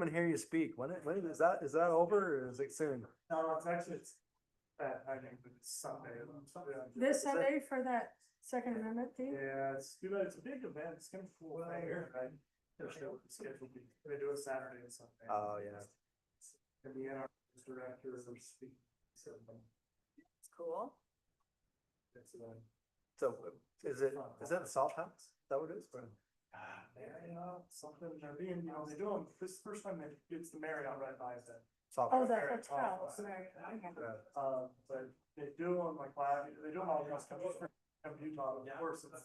even hear you speak. When is that over or is it soon? No, it's actually, I think it's Sunday. This Sunday for that Second Amendment thing? Yeah, it's a big event, it's gonna be cool there, right? They're still scheduled, they do it Saturday and Sunday. Oh, yeah. And the NRS director is speaking. So, It's cool. it's, So is that the Salt House? Is that what it is? yeah, something, they're being, they do them, this is the first time it's the Marriott right by it. Salt Oh, House. the Very hotel. tall. Sorry. Okay. But they do them like live, they do them all across country, from Utah, of course, it's.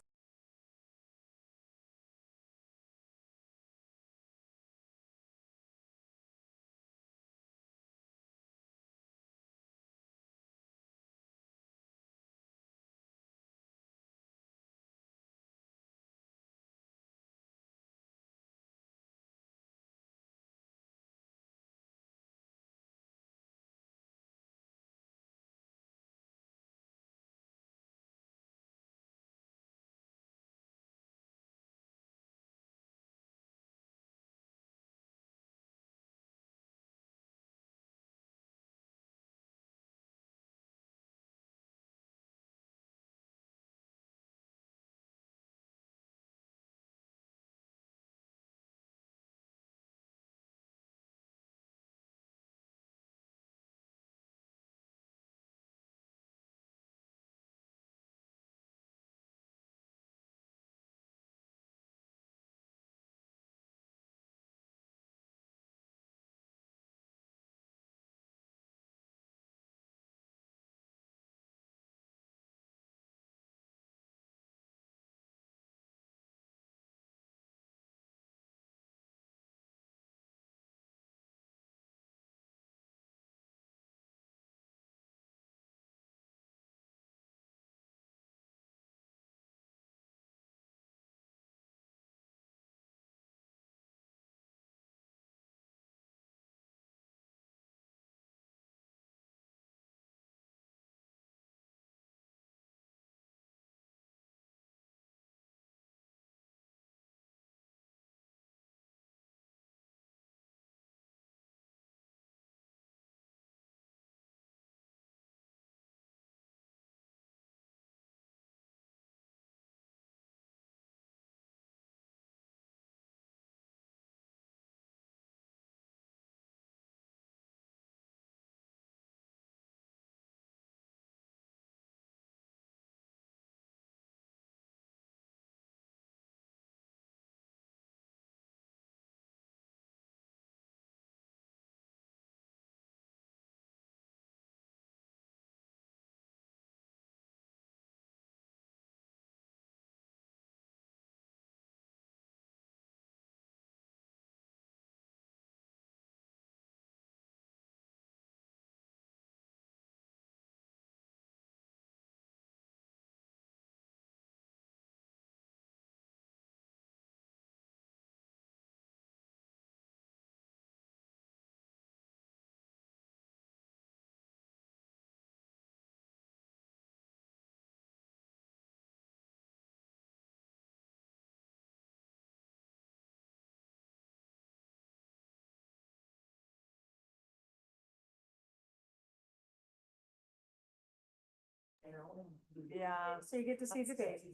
Yeah, so you get to see the baby.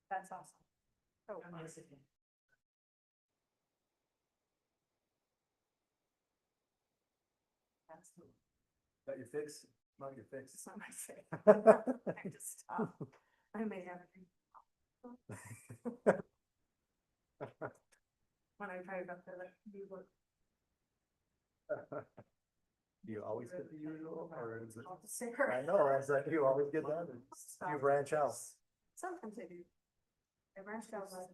That's awesome. Oh, that's Got your fix? Not your fix. it's not my favorite. I just stop. I may have a drink. When I drive up there, like, you look. Do you always get the usual or is it? Sicker. I know, I was like, you always get that, or you branch out. Sometimes I do. I branched out like.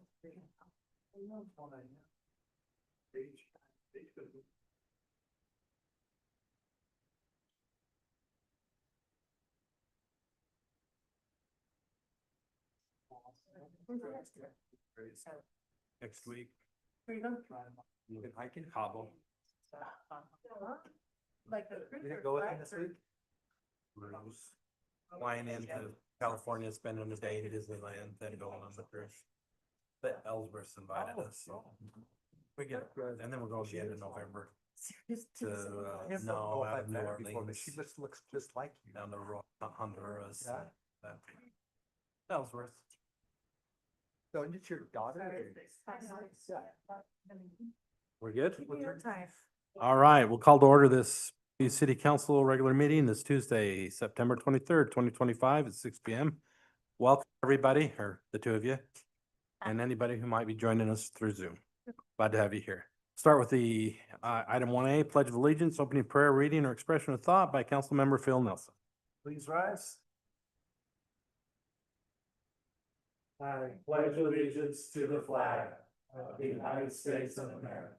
Next week, Where you going? I can hobble. Like the. You didn't go with him this week? Rose. Flying into California, spending the day in Disneyland, then going on the cruise. But Ellsworth invited us, so. We get, and then we'll go again in November to, I have no, no out of New met her before, but Orleans, she just looks just like you. down to Honduras. Yeah. that- Ellsworth. So it's your daughter? We're good? Give me your time. All right, we'll call to order this city council regular meeting this Tuesday, September 23rd, 2025 at 6 p.m. Welcome, everybody, or the two of you, and anybody who might be joining us through Zoom. Glad to have you here. Start with the item 1A, Pledge of Allegiance, opening prayer, reading, or expression of thought by Council Member Phil Nelson. Please rise. I pledge allegiance to the flag of the United States of America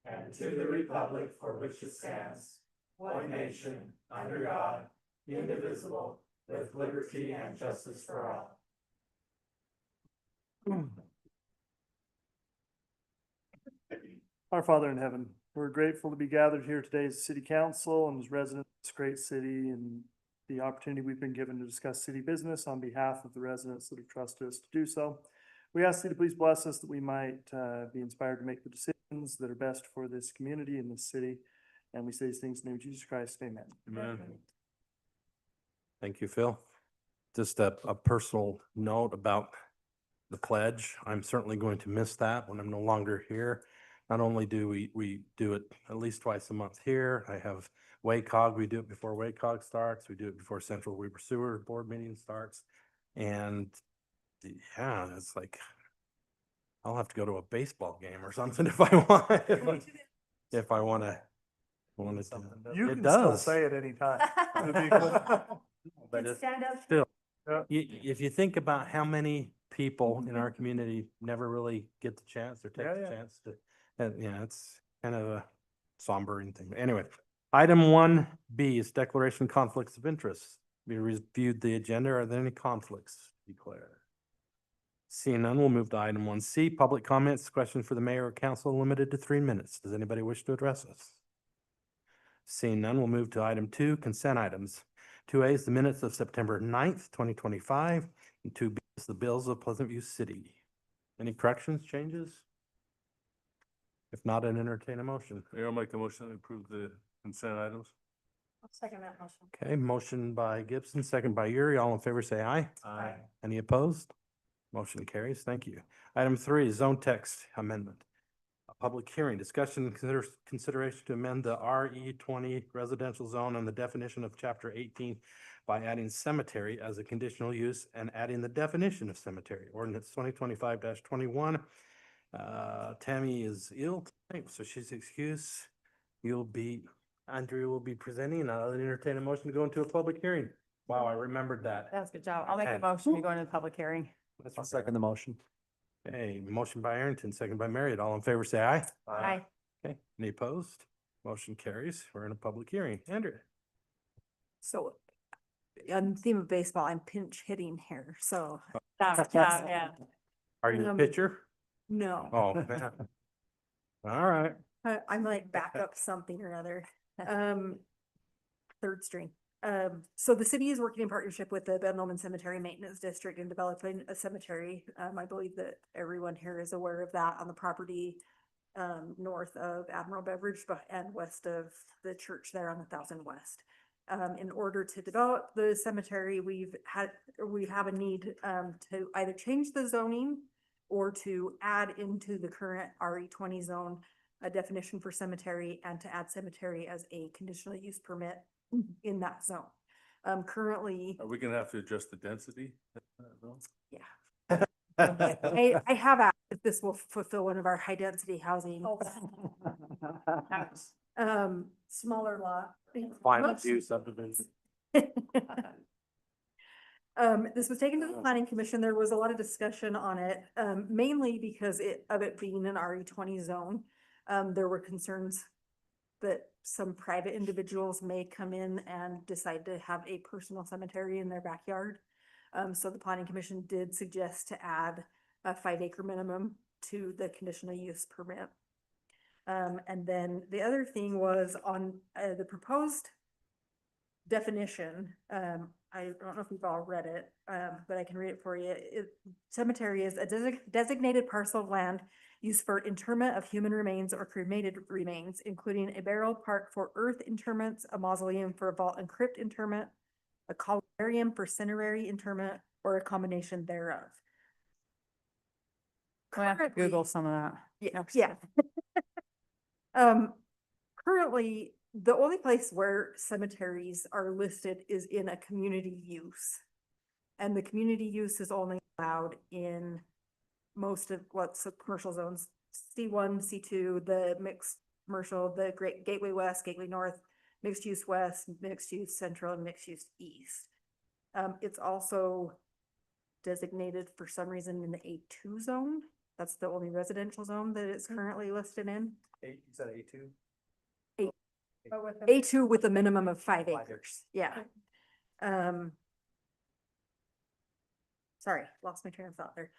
and to the republic for which it stands, one nation, under God, indivisible, with liberty and justice for all. Our Father in heaven, we're grateful to be gathered here today as city council and as residents of this great city and the opportunity we've been given to discuss city business on behalf of the residents that have trusted us to do so. We ask you to please bless us that we might be inspired to make the decisions that are best for this community and this city. And we say these things in the name of Jesus Christ, amen. Amen. Thank you, Phil. Just a personal note about the pledge. I'm certainly going to miss that when I'm no longer here. Not only do we do it at least twice a month here, I have WACOG, we do it before WACOG starts, we do it before Central Weber Sewer Board meeting starts. And yeah, it's like, I'll have to go to a baseball game or something if I want, if I want to. You It can still does. say it anytime. But it's Stand up. still, if you think about how many people in our community never really get the chance or take Yeah, the yeah. chance to, yeah, it's kind of a sombering thing. Anyway, item 1B is declaration of conflicts of interest. We reviewed the agenda. Are there any conflicts declared? Seeing none, we'll move to item 1C, public comments, questions for the mayor or council limited to 3 minutes. Does anybody wish to address us? Seeing none, we'll move to item 2, consent items. 2A is the minutes of September 9th, 2025, and 2B is the bills of Pleasant View City. Any corrections, changes? If not, I'd entertain a motion. Mayor, I'll make the motion to approve the consent items. I'll second that motion. Okay, motion by Gibson, second by Yuri. All in favor, say aye. Aye. Any opposed? Motion carries. Thank you. Item 3, zone text amendment. A public hearing, discussion and consideration to amend the RE20 residential zone and the definition of chapter 18 by adding cemetery as a conditional use and adding the definition of cemetery. Ordinance 2025-21. Tammy is ill tonight, so she's excused. Andrew will be presenting, and I'll entertain a motion to go into a public hearing. Wow, I remembered that. That's a good job. I'll make a Okay. motion to go into the public hearing. I'll second the motion. Okay, motion by Arrington, second by Marriott. All in favor, say aye. Aye. Okay, any opposed? Motion carries. We're in a public hearing. Andrew. So on the theme of baseball, I'm pinch hitting here, so Yeah. Are you a Um, pitcher? no, Oh, man. All right. I'm like backup something or other. Third string. So the city is working in partnership with the Ben Lomond Cemetery Maintenance District in developing a cemetery. I believe that everyone here is aware of that on the property north of Admiral Beverage and west of the church there on 1000 West. In order to develop the cemetery, we have a need to either change the zoning or to add into the current RE20 zone a definition for cemetery and to add cemetery as a conditional use permit in that zone. Currently, Are we gonna have to adjust the density? I have asked if this will fulfill one of our high density housing. Smaller lot. Final Whoops. view subdivision. This was taken to the planning commission. There was a lot of discussion on it, mainly because of it being an RE20 zone. There were concerns that some private individuals may come in and decide to have a personal cemetery in their backyard. So the planning commission did suggest to add a 5-acre minimum to the conditional use permit. And then the other thing was on the proposed definition, I don't know if you've all read it, but I can read it for you. Cemetery is a designated parcel of land used for interment of human remains or cremated remains, including a burial park for earth interments, a mausoleum for vault and crypt interment, a columbarium for cinerary interment, or a combination thereof. I have to Google Currently- some of that. Yeah, yeah. Currently, the only place where cemeteries are listed is in a community use. And the community use is only allowed in most of what's the commercial zones, C1, C2, the mixed commercial, the Great Gateway West, Gateway North, mixed use West, mixed use Central, and mixed use East. It's also designated for some reason in the A2 zone. That's the only residential zone that it's currently listed in. Eight, you said A2? But with the- A2 with a minimum of 5 5 acres, yeah. Sorry, lost my train of thought there.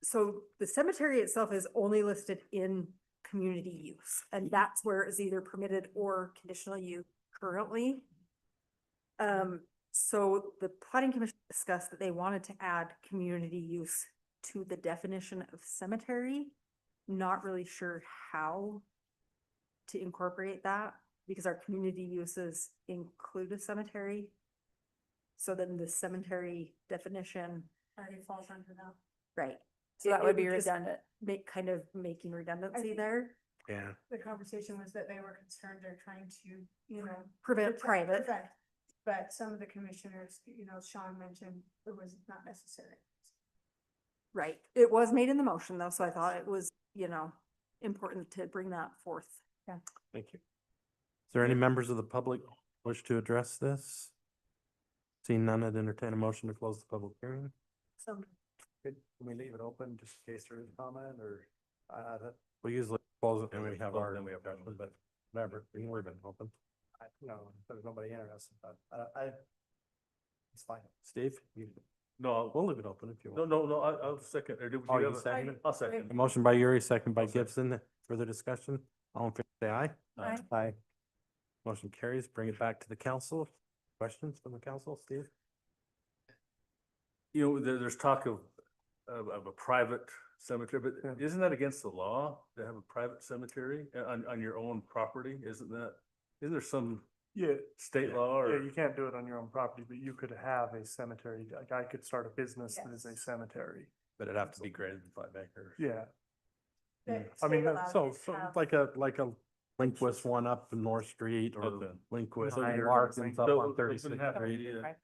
So the cemetery itself is only listed in community use, and that's where it's either permitted or conditional use currently. So the planning commission discussed that they wanted to add community use to the definition of cemetery. Not really sure how to incorporate that, because our community uses include a cemetery. So then the cemetery definition, Already falls under that. right? So that It would be just redundant. Make, kind of making redundancy think- there, Yeah. The conversation was that they were concerned they're trying to, you know. prevent private. protect. But some of the commissioners, you know, Sean mentioned it was not necessary. Right, it was made in the motion though, so I thought it was, important to bring that forth. Thank you. Is there any members of the public wish to address this? Seeing none, I'd entertain a motion to close the public hearing. So Can we leave it open just in case there is comment or, that, We usually close it and we have Well, our, then we have our- but whatever, we can leave it open. there's nobody interested, but, it's fine. Steve, you, No, we'll leave it open if you no, want. no, I'll second. Or do Oh, you have a- second it? I'll second. A motion by Yuri, second by I'll second. Gibson. Further discussion? All in favor, say aye. Aye. Aye. Motion carries. Bring it back to the council. Questions from the council, Steve? You know, there's talk of a private cemetery, but isn't that against the law to have a private cemetery on your own property? Isn't there some Yeah, state law yeah, or? you can't do it on your own property, but you could have a cemetery, like I could start a business that is a Yes. cemetery. But it'd have to be greater than 5 acres. Yeah, That I mean, state that's allows So you to have- like a Linquist one up in North Street or Okay. Linquist So and you're Larkins up So on it wouldn't 36th have to Street. be,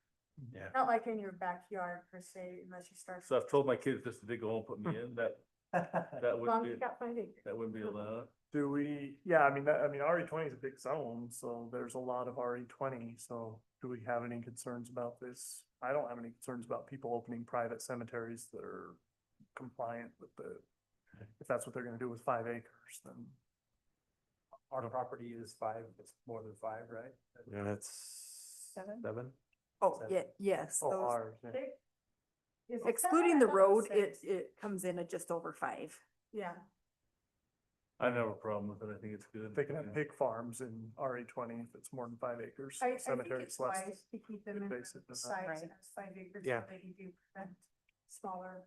Yeah. Not like in your backyard per se, unless you start. So I've told my kids just to dig a hole and put me in, that As long wouldn't as you be, got 5 acres. that wouldn't be allowed. do we, RE20 is a big zone, so there's a lot of RE20, so do we have any concerns about this? I don't have any concerns about people opening private cemeteries that are compliant with if that's what they're gonna do with 5 acres, then. Our property is 5, it's more than 5, right? Yeah, that's 7? 7. Oh, Seven. yeah, yes, Oh, those- ours, yeah. Is it excluding 7? the I thought road, was 6. it comes in at just over 5. Yeah. I never have a problem with it. I think it's good. They can have pig farms in RE20 if it's more than 5 acres. I think Cemetery it's is less. wise to keep them in basic than that. size Right. as 5 acres. Yeah. So that you do prevent smaller,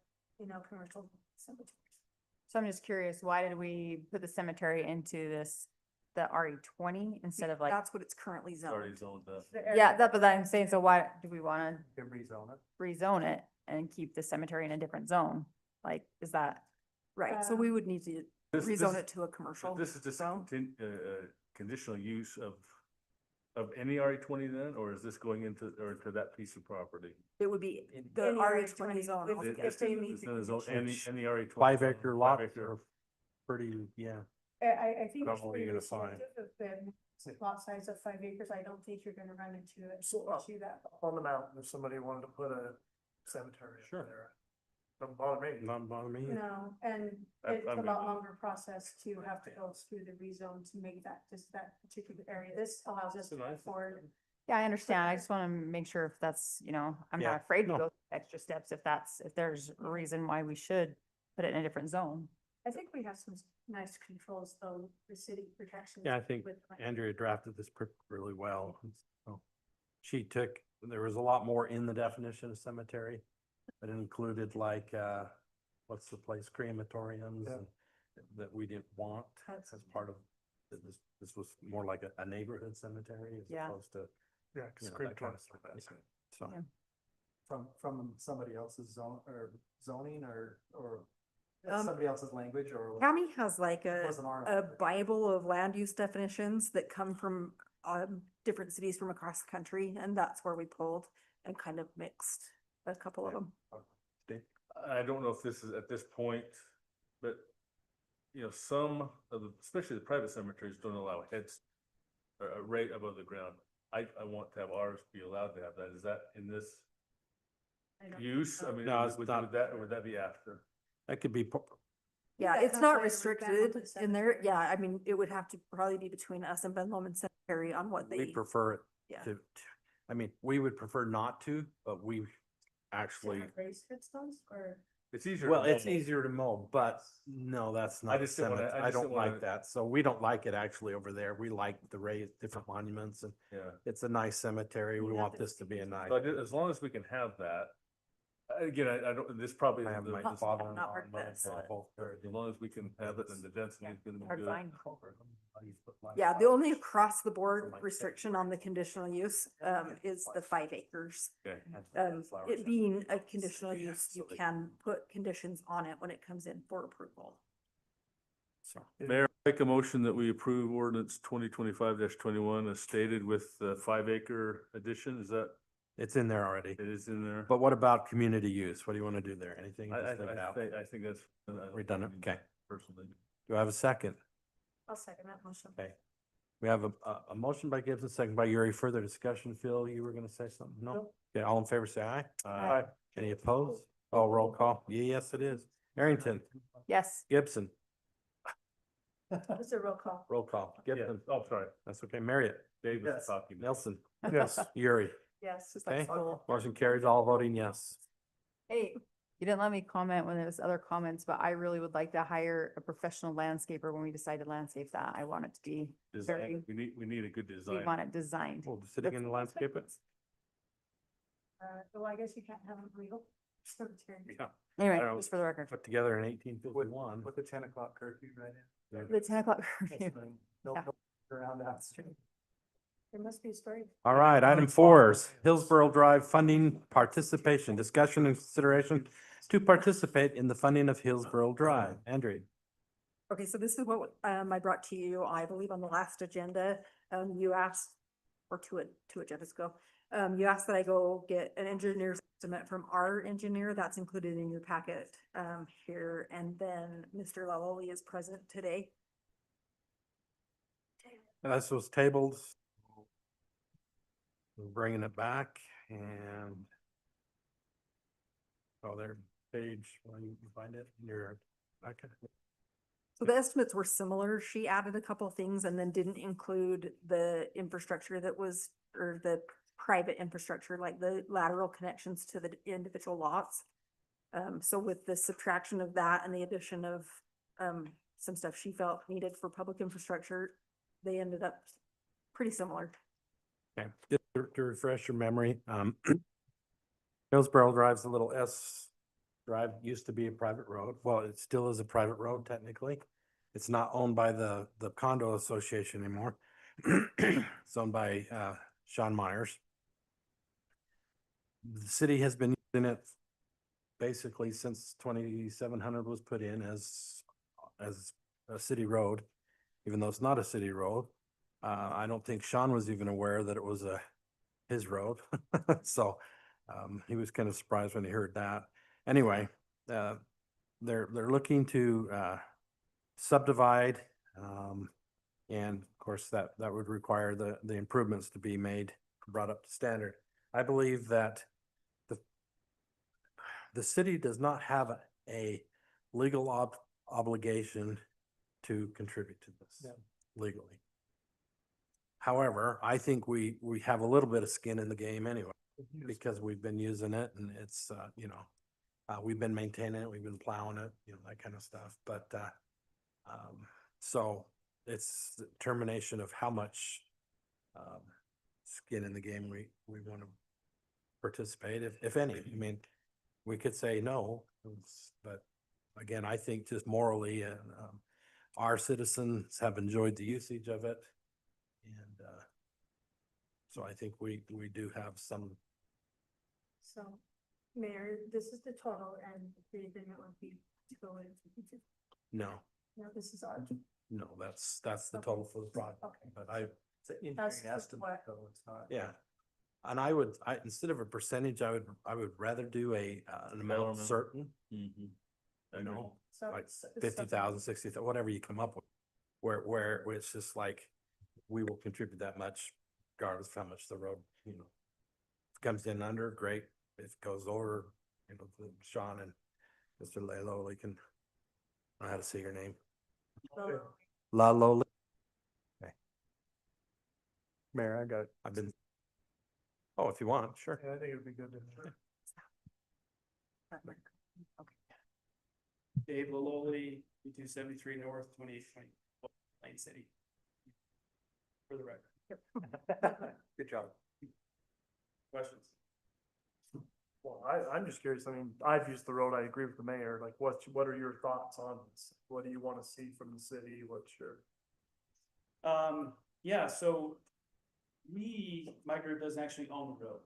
commercial cemeteries. So I'm just curious, why did we put the cemetery into this, the RE20 instead of like, That's what it's currently It's already zoned. zoned up. The yeah, area- that's what I'm saying. So why do we want You can rezone it. to rezone it and keep the cemetery in a different zone? Like, is that, Right, so we would need to This- rezone this- it to a commercial. This is just zone. conditional use of any RE20 then, or is this going into, or to that piece of property? It would be the Any RE20 zone. if- altogether. if they meet It's the in a zone- conditions. Any RE20. 5 zone, acre 5 lots acre- are pretty, yeah. I think. it's Probably pretty gonna find. restrictive if the lot size of 5 acres, I don't think you're gonna run into an So, issue that. On the mountain, if somebody wanted to put a cemetery Sure. up there, doesn't bother me. Not bother me. No, and I'm- it's I'm a good lot with it. longer process to have to go through the rezone to make that, just that particular area. This allows us to Nice. afford. yeah, I understand. I just want to make sure if that's, I'm Yeah, not afraid to no. go extra steps if there's a reason why we should put it in a different zone. I think we have some nice controls though, the city protections. Yeah, I think with land. Andrea drafted this really well. So she took, there was a lot more in the definition of cemetery. It included like, what's the place, crematoriums Yeah. and that we didn't want That's- as part of, this was more like a neighborhood cemetery as Yeah. opposed to, Yeah, you cause know, that kind of stuff. crematorium. So, Yeah. From somebody else's zoning or Um, somebody else's language or? County has like Wasn't our- a Bible of land use definitions that come from different cities from across the country, and that's where we pulled and kind of mixed a couple of them. I don't know if this is at this point, but you know, some of the, especially the private cemeteries don't allow heads or right above the ground. I want to have ours be allowed to have that. Is that in this I don't- use? I mean, No, it's would not. that, or would that be after? that could be, Yeah, that it's comes not later with Ben restricted Lomond in there. Cemetery. Yeah, I mean, it would have to probably be between us and Ben Lomond Cemetery on what we they, prefer it yeah. to, I mean, we would prefer not to, but we To actually, have raised headstones or? It's easier. well, to it's mow. easier to mow, but no, that's I not a just didn't wanna- cemetery. I I just don't didn't wanna- like that. So we don't like it actually over there. We like the raised different monuments and Yeah. it's a nice cemetery. We Yeah, want but this to be a nice. So as long as we can have that. Again, I don't, this probably. I isn't have the- my this- father-in-law not worth and this. mother-in-law both. As long as we can have it and the density is gonna be Hard good. find. Yeah, the only across the board restriction on the conditional use is the 5 acres. Okay. It being a conditional use, you can put conditions on it when it comes in for approval. So, Mayor, make a motion that we approve ordinance 2025-21 as stated with the 5 acre addition. Is that, it's in there already. it is in there? But what about community use? What do you want to do there? Anything? I Just leave it out? I think that's. I don't Redundant, think okay. Personally. Do I have a second? I'll second that motion. Okay. We have a motion by Gibson, second by Yuri. Further discussion. Phil, you were gonna say something? No? Nope. Okay, all in favor, say aye. Aye. Any opposed? Oh, roll call. Yeah, yes, it is. Arrington, Yes, Gibson, It's a roll call. roll call. Yeah. Gibson, Oh, sorry. that's okay. Marriott, Dave was Yes. talking. Nelson, Yes. Yuri. Yes. just like Okay. school. Motion carries, all voting yes. Hey, you didn't let me comment when there was other comments, but I really would like to hire a professional landscaper when we decide to landscape that. I want it to be, Design, we need a good we design. want it designed. Well, sitting in the landscape. Well, I guess you can't have a real cemetery. Yeah. Anyway, I don't- just for the record, Put together in 1851. With the 10 o'clock curfew right in. the 10 o'clock curfew. No, Yeah. no, around that street. There must be a story. All right, item 4 is Hillsborough Drive funding participation, discussion and consideration to participate in the funding of Hillsborough Drive. Andrew. Okay, so this is what I brought to you, I believe on the last agenda. You asked, or two agendas ago. You asked that I go get an engineer's estimate from our engineer. That's included in your packet here. And then Mr. Laloli is present today. This was tabled. We're bringing it back and oh, there, page, well, you can find it in your, okay. So the estimates were similar. She added a couple things and then didn't include the infrastructure that was, or the private infrastructure, like the lateral connections to the individual lots. So with the subtraction of that and the addition of some stuff she felt needed for public infrastructure, they ended up pretty similar. Okay, just to refresh your memory, Hillsborough Drive's a little S Drive, used to be a private road. Well, it still is a private road technically. It's not owned by the condo association anymore. It's owned by Sean Myers. The city has been using it basically since 2700 was put in as a city road, even though it's not a city road. I don't think Sean was even aware that it was his road. So, he was kind of surprised when he heard that. Anyway, they're looking to, subdivide, and of course that would require the improvements to be made, brought up to standard. I believe that the city does not have a legal obligation to contribute to this legally. However, I think we have a little bit of skin in the game anyway, because we've been using it and it's, we've been maintaining it, we've been plowing it, that kind of stuff. But, so it's the determination of how much, skin in the game we want to participate, if any. I mean, we could say no, but again, I think just morally, our citizens have enjoyed the usage of it. And, so I think we do have some, So, Mayor, this is the total and the agreement would be to go into, no, this is our. no, that's the total for the project. Okay. But I, It's an That's engineering estimate, what- so it's not. yeah. And instead of a percentage, I would rather do an amount Dollar amount. certain, Mhm. you know, So like it's- it's 50,000, 60,000, whatever you come up with. Where it's just like, we will contribute that much regardless of how much the road, you know. If it comes in under, great. If it goes over, you know, Sean and Mr. Lalo, they can, I don't know how to say your name. something- La Lola. Mayor, I got, I've been. Oh, if you want, sure. I think it would be good to. Dave Maloli, 273 North, 2820 Plain City. For the record, Good job. questions? Well, I'm just curious, I mean, I've used the road, I agree with the mayor, like, what are your thoughts on this? What do you wanna see from the city, what's your? Yeah, so my group doesn't actually own the road.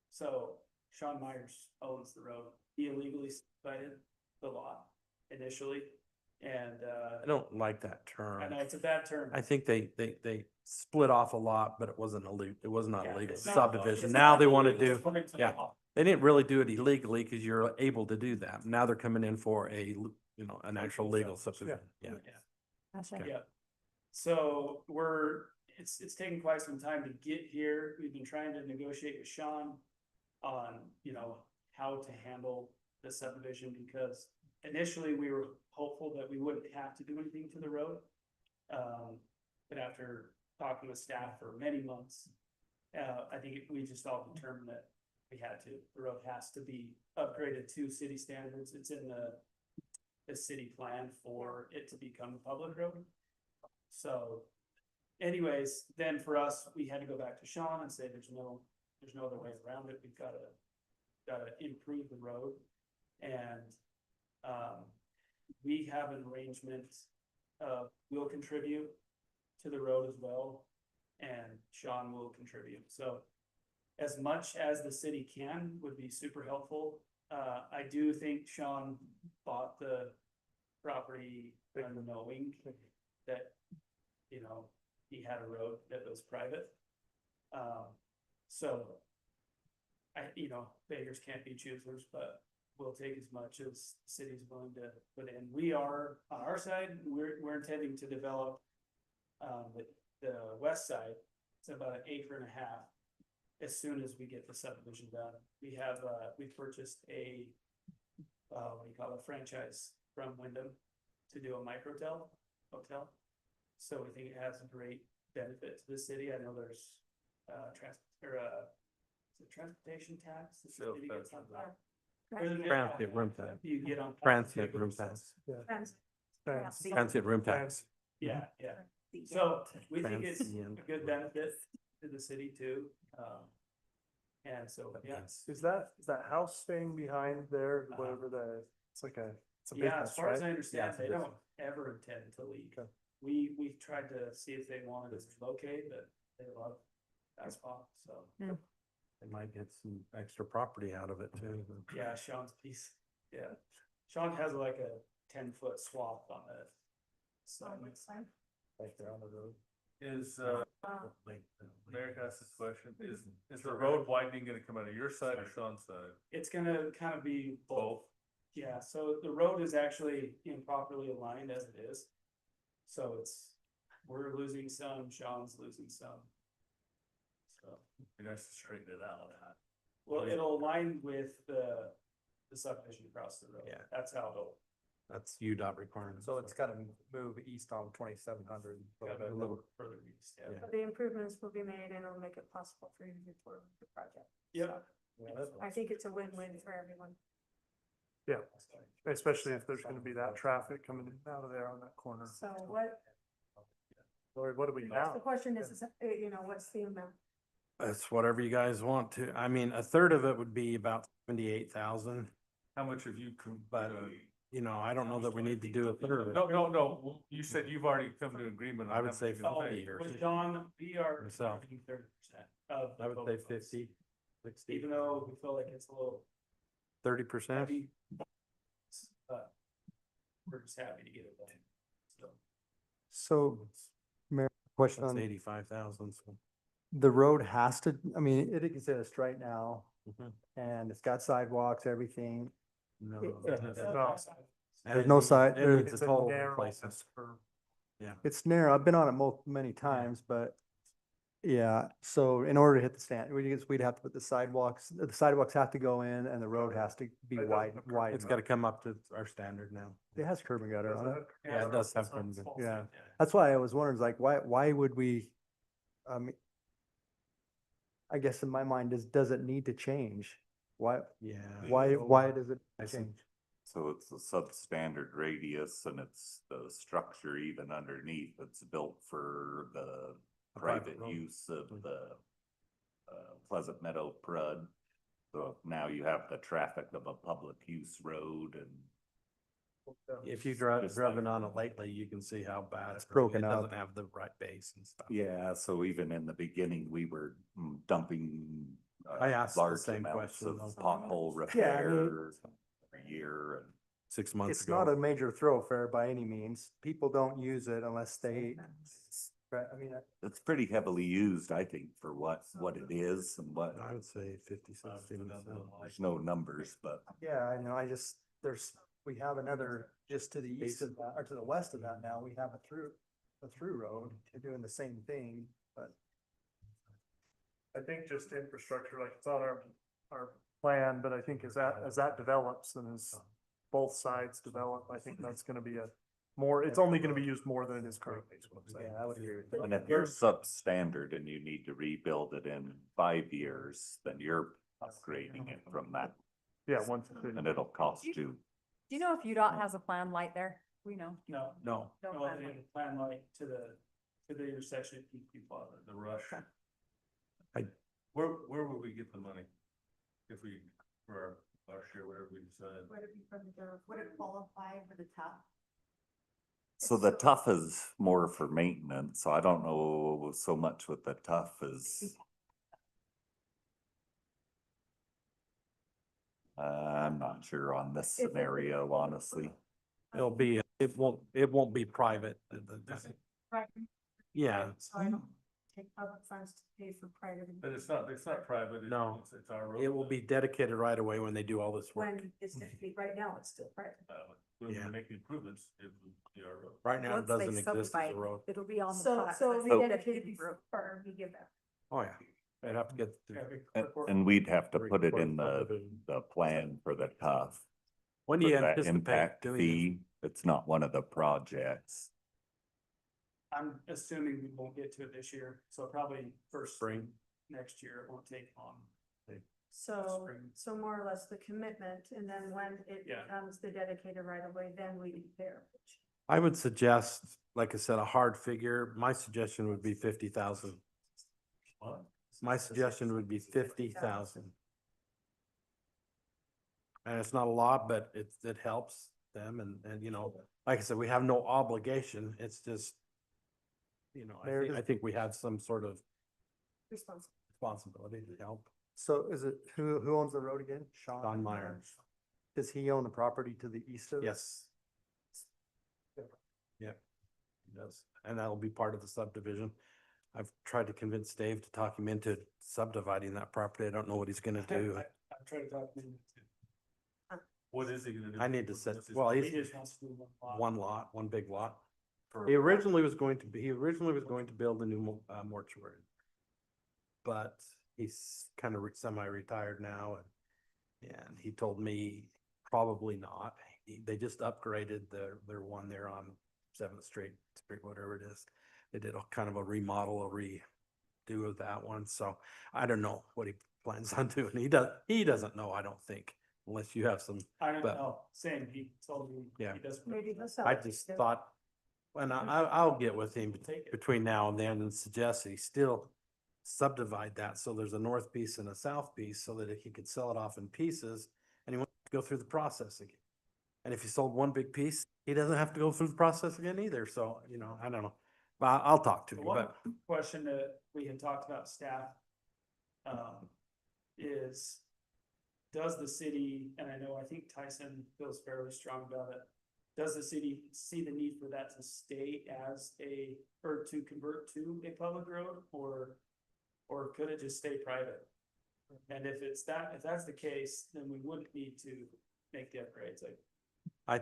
So Sean Myers owns the road. He illegally cited the lot initially. And, I don't like that term. I know it's a bad term. I think they split off a lot, but it wasn't illegal. It was not Yeah, illegal it's not- subdivision. it's Now not they want to illegal do, according to the yeah. law. They didn't really do it illegally because you're able to do that. Now they're coming in for an actual legal subdivision. Yeah. Okay. Yeah. So it's taken quite some time to get here. We've been trying to negotiate with Sean on, how to handle the subdivision because initially we were hopeful that we wouldn't have to do anything to the road. But after talking with staff for many months, I think we just all determined that we had to, the road has to be upgraded to city standards. It's in the city plan for it to become a public road. So anyways, then for us, we had to go back to Sean and say, there's no other way around it. We've gotta improve the road. And, we have an arrangement, we'll contribute to the road as well. And Sean will contribute. So as much as the city can would be super helpful. I do think Sean bought the property unknowing that, he had a road that was private. So beggars can't be choosers, but we'll take as much as the city's willing to put in. We are, on our side, we're intending to develop the west side. It's about 1.5 acres. As soon as we get the subdivision done, we purchased a, franchise from Wyndham to do a microtel hotel. So we think it has a great benefit to the city. I know there's, transportation tax. The Sales city gets tax. on that. Transient room tax. You get on. Transient room tax. Transient room tax. Yeah, yeah. So we think it's Transient. a good benefit to the city too. And so, yeah. Is that house staying behind there, whatever it's like it's a Yeah, as business, far as I right? understand, Yeah, it's a they don't business. ever intend to leave. Okay. We tried to see if they wanted to relocate, but they love that spot, so. They might get some extra property out of it too. Yeah, Sean's piece, yeah. Sean has like a 10-foot swath on it. So, Like they're on the road. Is, Mayor, can I ask this question? Is the road widening gonna come out of your side or Sean's side? it's gonna kind of be both. Yeah, so the road is actually improperly aligned as it is. So we're losing some, Sean's losing some. So, Be nice to straighten it out. well, it'll align with the subdivision across the road. Yeah. That's how That's UDOT requirement. So it's gotta move east on 2700. it'll, a little further east, yeah. Yeah. The improvements will be made and it'll make it possible for you to move forward with the project. Yep. I think it's a win-win for everyone. Yeah, especially if there's gonna be that traffic coming in and out of there on that corner. So what, Lord, what do we the now? question is, what's the amount? It's whatever you guys want to. I mean, a third of it would be about 78,000, How much have you? but you know, I don't know that we need to do a third of it. No, you said you've already come to an agreement. I would say Oh, 50 or with John, we are Myself. 30% of. the I would total say cost. 50, 60, Even though we feel like it's a little 30%. heavy. But we're just happy to get it done. So. So, Mayor, question That's on, 85,000. So. the road has to, I mean, it exists right now Mhm. and it's got sidewalks, everything. No, It- that's it- not- and There's it no needs- side- It there- needs a It's a total narrow replacement. for- It's narrow. I've been on it many times, but yeah, so in order to hit the stand, we'd have to put the sidewalks have to go in and the road has to be wide. It's gotta come up to our standard now. It has curb and gutter on it. Yeah, it does have some some- false yeah. side, That's why I was wondering, like, why would we, I guess in my mind, does it need to change? Why, Yeah. why does it I see. change? So it's a substandard radius and it's the structure even underneath, it's built for the A private private road. use of the Pleasant Meadow PRUD. So now you have the traffic of a public use road and If you Just driven like- on it lately, you can see how bad It's broken It doesn't up. have the right base and stuff. yeah, so even in the beginning, we were dumping I asked the large same amounts question, of though. pothole Yeah, I mean- repair every year and 6 months It's ago. not a major thoroughfare by any means. People don't use it unless they, I mean, it's pretty heavily used, I think, for what it is and what, I would say 50, 60. there's no numbers, but yeah, I know, we have another, just to the east of that, or to the west of that now, we have a through road, doing the same thing, but. I think just infrastructure, like it's on our plan, but I think as that develops and as both sides develop, I think that's gonna be it's only gonna be used more than it is currently, is what I'm saying. Yeah, I would agree with that. and if you're substandard and you need to rebuild it in 5 years, then you're upgrading it from that, Yeah, once. and it'll cost you. Do you know if UDOT has a plan light there? We know. No. No. No No, plan they light. have a plan like to the intersection of Peak Plaza. The rush. I- Where would we get the money? If we, for our share, whatever we decide. Would it be from the, would it qualify for the top? So the tough is more for maintenance, so I don't know so much with the tough is. I'm not sure on this scenario, honestly. It won't be private. Right. Yeah, So I don't take public funds to pay for private. But it's not private. No. It's our road. it will be dedicated right away when they do all this work. When it's, right now, it's still private. When we Yeah. make improvements, it will be our road. Right now, it Once they doesn't exist as a subdivide, road. it'll be on the So, plat. so That's we the So- dedicated dedicated road. before we give that. Oh, yeah. They'd have to get. through- And we'd have to put it Report in the subdivision. plan for the tough. When do for you that anticipate impact doing fee. It's not one of the projects. I'm assuming we won't get to it this year, so probably first spring? next year, it won't take long. So, Spring. so more or less the commitment, and then when it Yeah. becomes the dedicated right of way, then we repair. I would suggest, like I said, a hard figure. My suggestion would be 50,000. My suggestion would be 50,000. And it's not a lot, but it helps them and, you know, like I said, we have no obligation. It's just, you know, Mayor, I think we have some sort of Responsible. responsibility to help. So is it, who owns the road again? Don Meyer. Does he own the property to the east of it? Yes. Yep, he does. And that'll be part of the subdivision. I've tried to convince Dave to talk him into subdividing that property. I don't know what he's gonna do. I've tried to talk to him. What is he gonna do? I need to set, What's his- well, He he's just wants to do one lot. one lot, one big lot. He originally was going to build a new mortuary. But he's kind of semi-retired now and he told me probably not. They just upgraded their one there on 7th Street, whatever it is. They did a kind of a remodel, a redo of that one. So I don't know what he plans on doing. He doesn't know, I don't think, unless you have some. I don't but- know, same, he told me. Yeah. He doesn't. Maybe he'll sell I it. just thought, and I'll get with him between now and then and suggest that he still subdivide that, so there's a north piece and a south piece, so that he could sell it off in pieces, and he won't have to go through the process again. And if he sold one big piece, he doesn't have to go through the process again either, so, you know, I don't know. But I'll talk to The him, one but question that we had talked about staff, is, does the city, and I know, I think Tyson feels fairly strong about it. Does the city see the need for that to stay as or to convert to a public road, or could it just stay private? And if that's the case, then we wouldn't need to make the upgrades, like. I,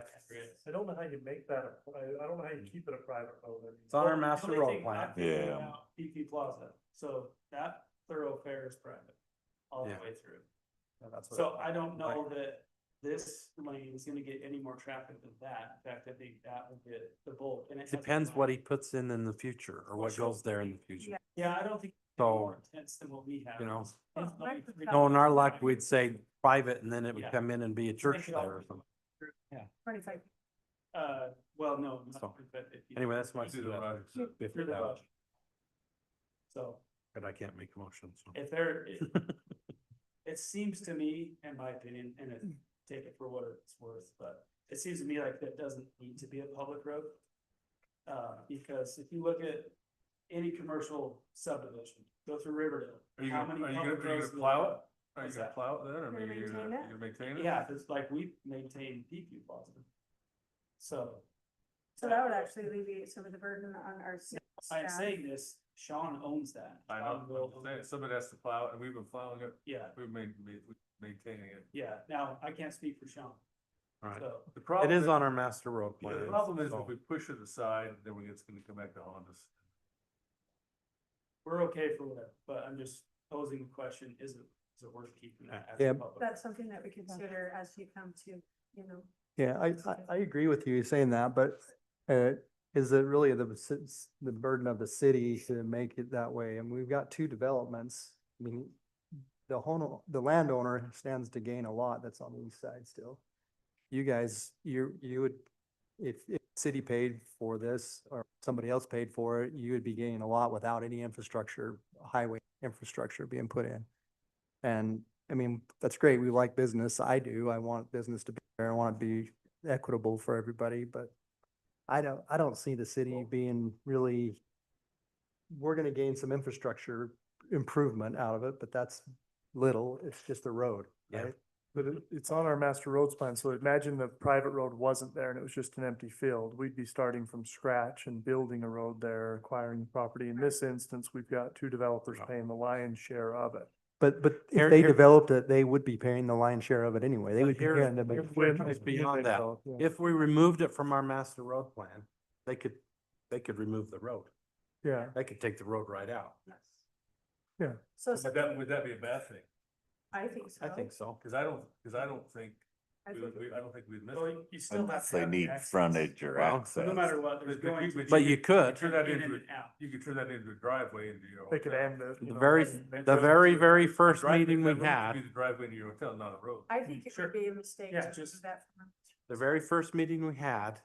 I don't know how you make that, I don't know how you keep it a private road. I mean, it's on our Well, the master only road thing plan. I'm thinking Yeah. about PP Plaza, so that thoroughfare is private all the Yeah. way through. That's what So I don't know that this lane is gonna get any more traffic than that. In fact, I think that will get the bulk. And it has a Depends line. what he puts in the future, or what Well, goes there in the future. Yeah. Yeah, I don't think it's So, more intense than what we have. you know, It's Well, only my 3 No, in our luck, we'd say private, and then it would Yeah. come in and be a church there or something. 25. Well, no. not So, 50. Anyway, that's my Through the suggestion. rush. 50,000, Through the rush. So But I can't make a motion, so. if it seems to me, in my opinion, and take it for what it's worth, but it seems to me like that doesn't need to be a public road. Because if you look at any commercial subdivision, go through Riverdale. Are you how gonna, many are you public gonna roads do they plow have? it? Are you What's gonna that? plow it then, or You're gonna maybe you're maintain gonna, it? you're gonna maintain it? Yeah, it's like we maintain PQ Plaza. So So that would actually alleviate some of the burden on our I am staff. saying this, Sean owns that. I know, Sean will I'm just saying, somebody has to plow it, and we've been plowing it, Yeah, we're maintaining it. yeah. Now, I can't speak for Sean, All right. so. The It problem is on our master road Yeah, plan. the problem is so- if we push it aside, then it's gonna come back to haunt us. We're okay for whatever, but I'm just posing the question, is it worth keeping that as Yeah. a public? That's something that we consider as you come to, Yeah, I agree with you saying that, but is it really the burden of the city to make it that way? And we've got two developments. I mean, the landowner stands to gain a lot that's on the east side still. You guys, you would, if city paid for this or somebody else paid for it, you would be gaining a lot without any infrastructure, highway infrastructure being put in. And I mean, that's great. We like business. I do. I want business to be there. I want to be equitable for everybody, but I don't see the city being really, we're gonna gain some infrastructure improvement out of it, but that's little. It's just a road, Yeah. right? But it's on our master roads plan, so imagine the private road wasn't there and it was just an empty field. We'd be starting from scratch and building a road there, acquiring the property. In this instance, we've got two developers paying the lion's share of it. But Here- if they here- developed it, they would be paying the lion's share of it anyway. They But would be here- paying the here- big. It's beyond that. If we removed it from our master road plan, they could remove the road. Yeah, They could take the road right out. so Would that be a bad thing? I think so. I think so. Cause I don't think, I we think- would- I don't think we'd miss Well, it. you still have to They have the need access. frontage or Well, access. No matter what, there's But going. you- But you could. Turn that In into, and out. you could turn that into a driveway into your. they could hotel. end it. you The know, very, and- the very first Driveway- meeting we that road could had, Be the driveway into your hotel, not a road. I think it Sure. would be a mistake Yeah, to do just- that. the very first meeting we had,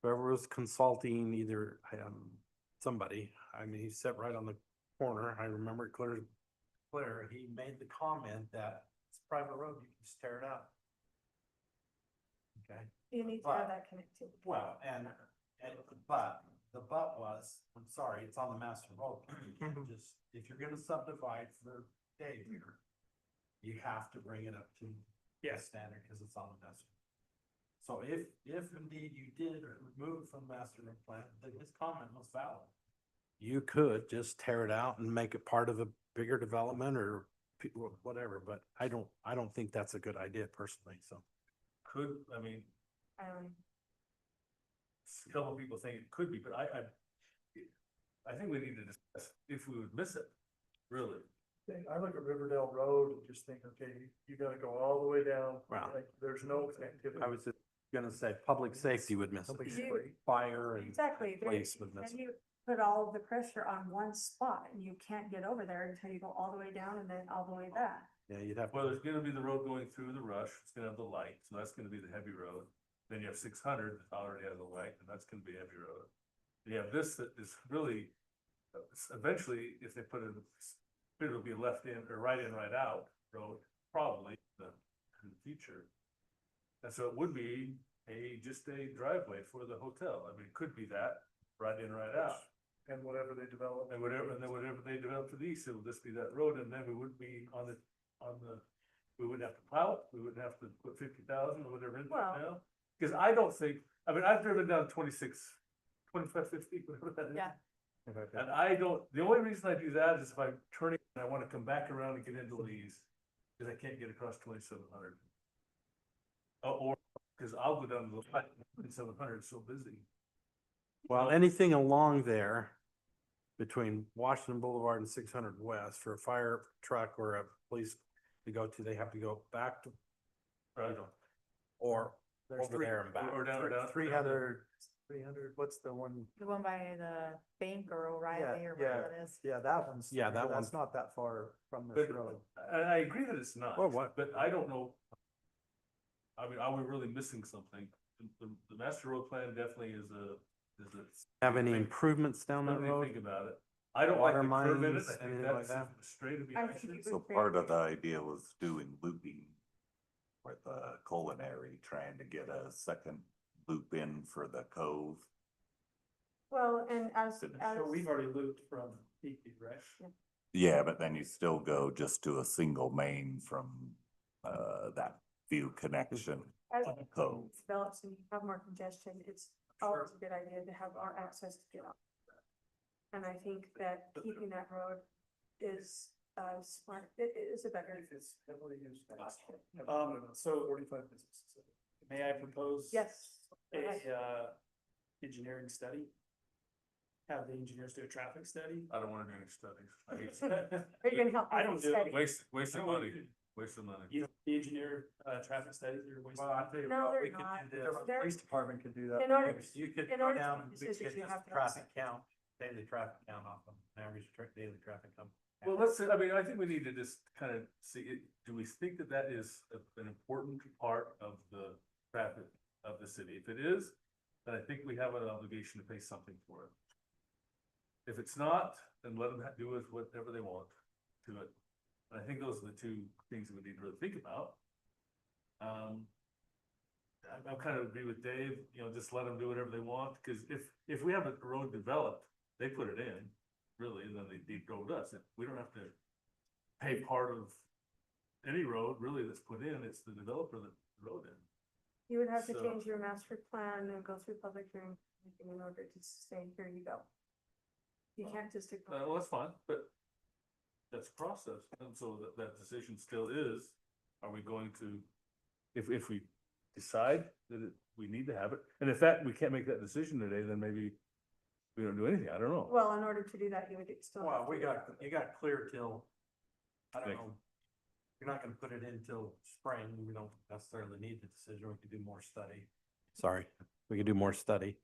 whoever was consulting either, somebody, I mean, he sat right on the corner, I remember it clear, he made the comment that it's a private road, you can just tear it up. Okay, You need to But- have that connectivity. well, but the but was, I'm sorry, it's on the master road. plan. You can't just, if you're gonna subdivide for Dave here, you have to bring it up to Yeah. standard, because it's on the master. So if indeed you did remove from master road plan, then his comment was valid. You could just tear it out and make it part of a bigger development or whatever, but I don't think that's a good idea personally, so. Could, I mean, Um, a couple of people think it could be, but I think we need to discuss if we would miss it, really. I look at Riverdale Road and just think, okay, you gotta go all the way down. Wow. Like, there's no connectivity. I was just gonna say, public safety would miss Public it, safety. fire and Exactly. there- police would miss And it. you put all of the pressure on one spot and you can't get over there until you go all the way down and then all the way back. Yeah, you'd have. Well, there's gonna be the road going through the rush, it's gonna have the light, so that's gonna be the heavy road. Then you have 600 that already has a light, and that's gonna be a heavy road. You have this that is really, eventually, if they put in it'll be a left in or right in, right out road, probably in the future. And so it would be just a driveway for the hotel. I mean, it could be that, right in, right out. And whatever they develop. And whatever they develop to the east, it'll just be that road, and then we wouldn't be we wouldn't have to plow it, we wouldn't have to put 50,000 or whatever in Well- there now. Cause I don't think, I mean, I've driven down 2550, whatever that is. Yeah. And I don't, the only reason I do that is if I'm turning and I wanna come back around and get into Lee's, cause I can't get across 2700. Or, cause I'll go down to the 2700, it's so busy. Well, anything along there between Washington Boulevard and 600 West for a fire truck or a police to go to, they have to go back to, Right. or There's over there and back. Or down, 300, what's the one? The one by the bank or O'Reilly or yeah. whatever it is. Yeah, that one's. Yeah, that That's one. not that far from this But road. I agree that it's not. Well, what? But I don't know. I mean, are we really missing something? The master road plan definitely is a. Have any improvements down that Let me road? think about it. I don't like Water the curve in it. mines, I think anything like that's that? straight to be I nice. think it So would be- part of the idea was doing looping with culinary, trying to get a second loop in for the cove. Well, and as, Finish. as. So we've already looped from Peak, right? Yeah, but then you still go just to a single main from that view connection. As on the it cove. develops and you have more congestion, it's always a good idea to have our access to get off. And I think that keeping that road is, smart, it is a better. It's heavily used. So 45 businesses. may I propose? Yes. A, engineering study? Have the engineers do a traffic study? I don't wanna do any studies. I hate Are you gonna help? I me don't with do it. study? waste of money, waste of money. You, the engineer, traffic studies are wasting. No, they're not. They're- Police department could do that. In order, You could in go order to down make and decisions, get you this have to. traffic count, daily traffic count off them, average daily traffic count. Well, I mean, I think we need to just kind of see it, do we think that that is an important part of the traffic of the city? If it is, then I think we have an obligation to pay something for it. If it's not, then let them do with whatever they want to it. And I think those are the two things that we need to really think about. I kind of agree with Dave, just let them do whatever they want, because if we have a road developed, they put it in, really, and then they drove us. We don't have to pay part of any road, really, that's put in, it's the developer that wrote in. You would have to So- change your master plan and go through public hearing in order to say, here you go. You can't just ignore. Well, that's fine, but that's a process, and so that decision still is, are we going to, if we decide that we need to have it, and if we can't make that decision today, then maybe we don't do anything, I don't know. Well, in order to do that, you would still. Well, have to- you got clear till, I don't Thank know. You're not gonna put it in till spring, we don't necessarily need the decision, we could do more study. Sorry, we could do more study.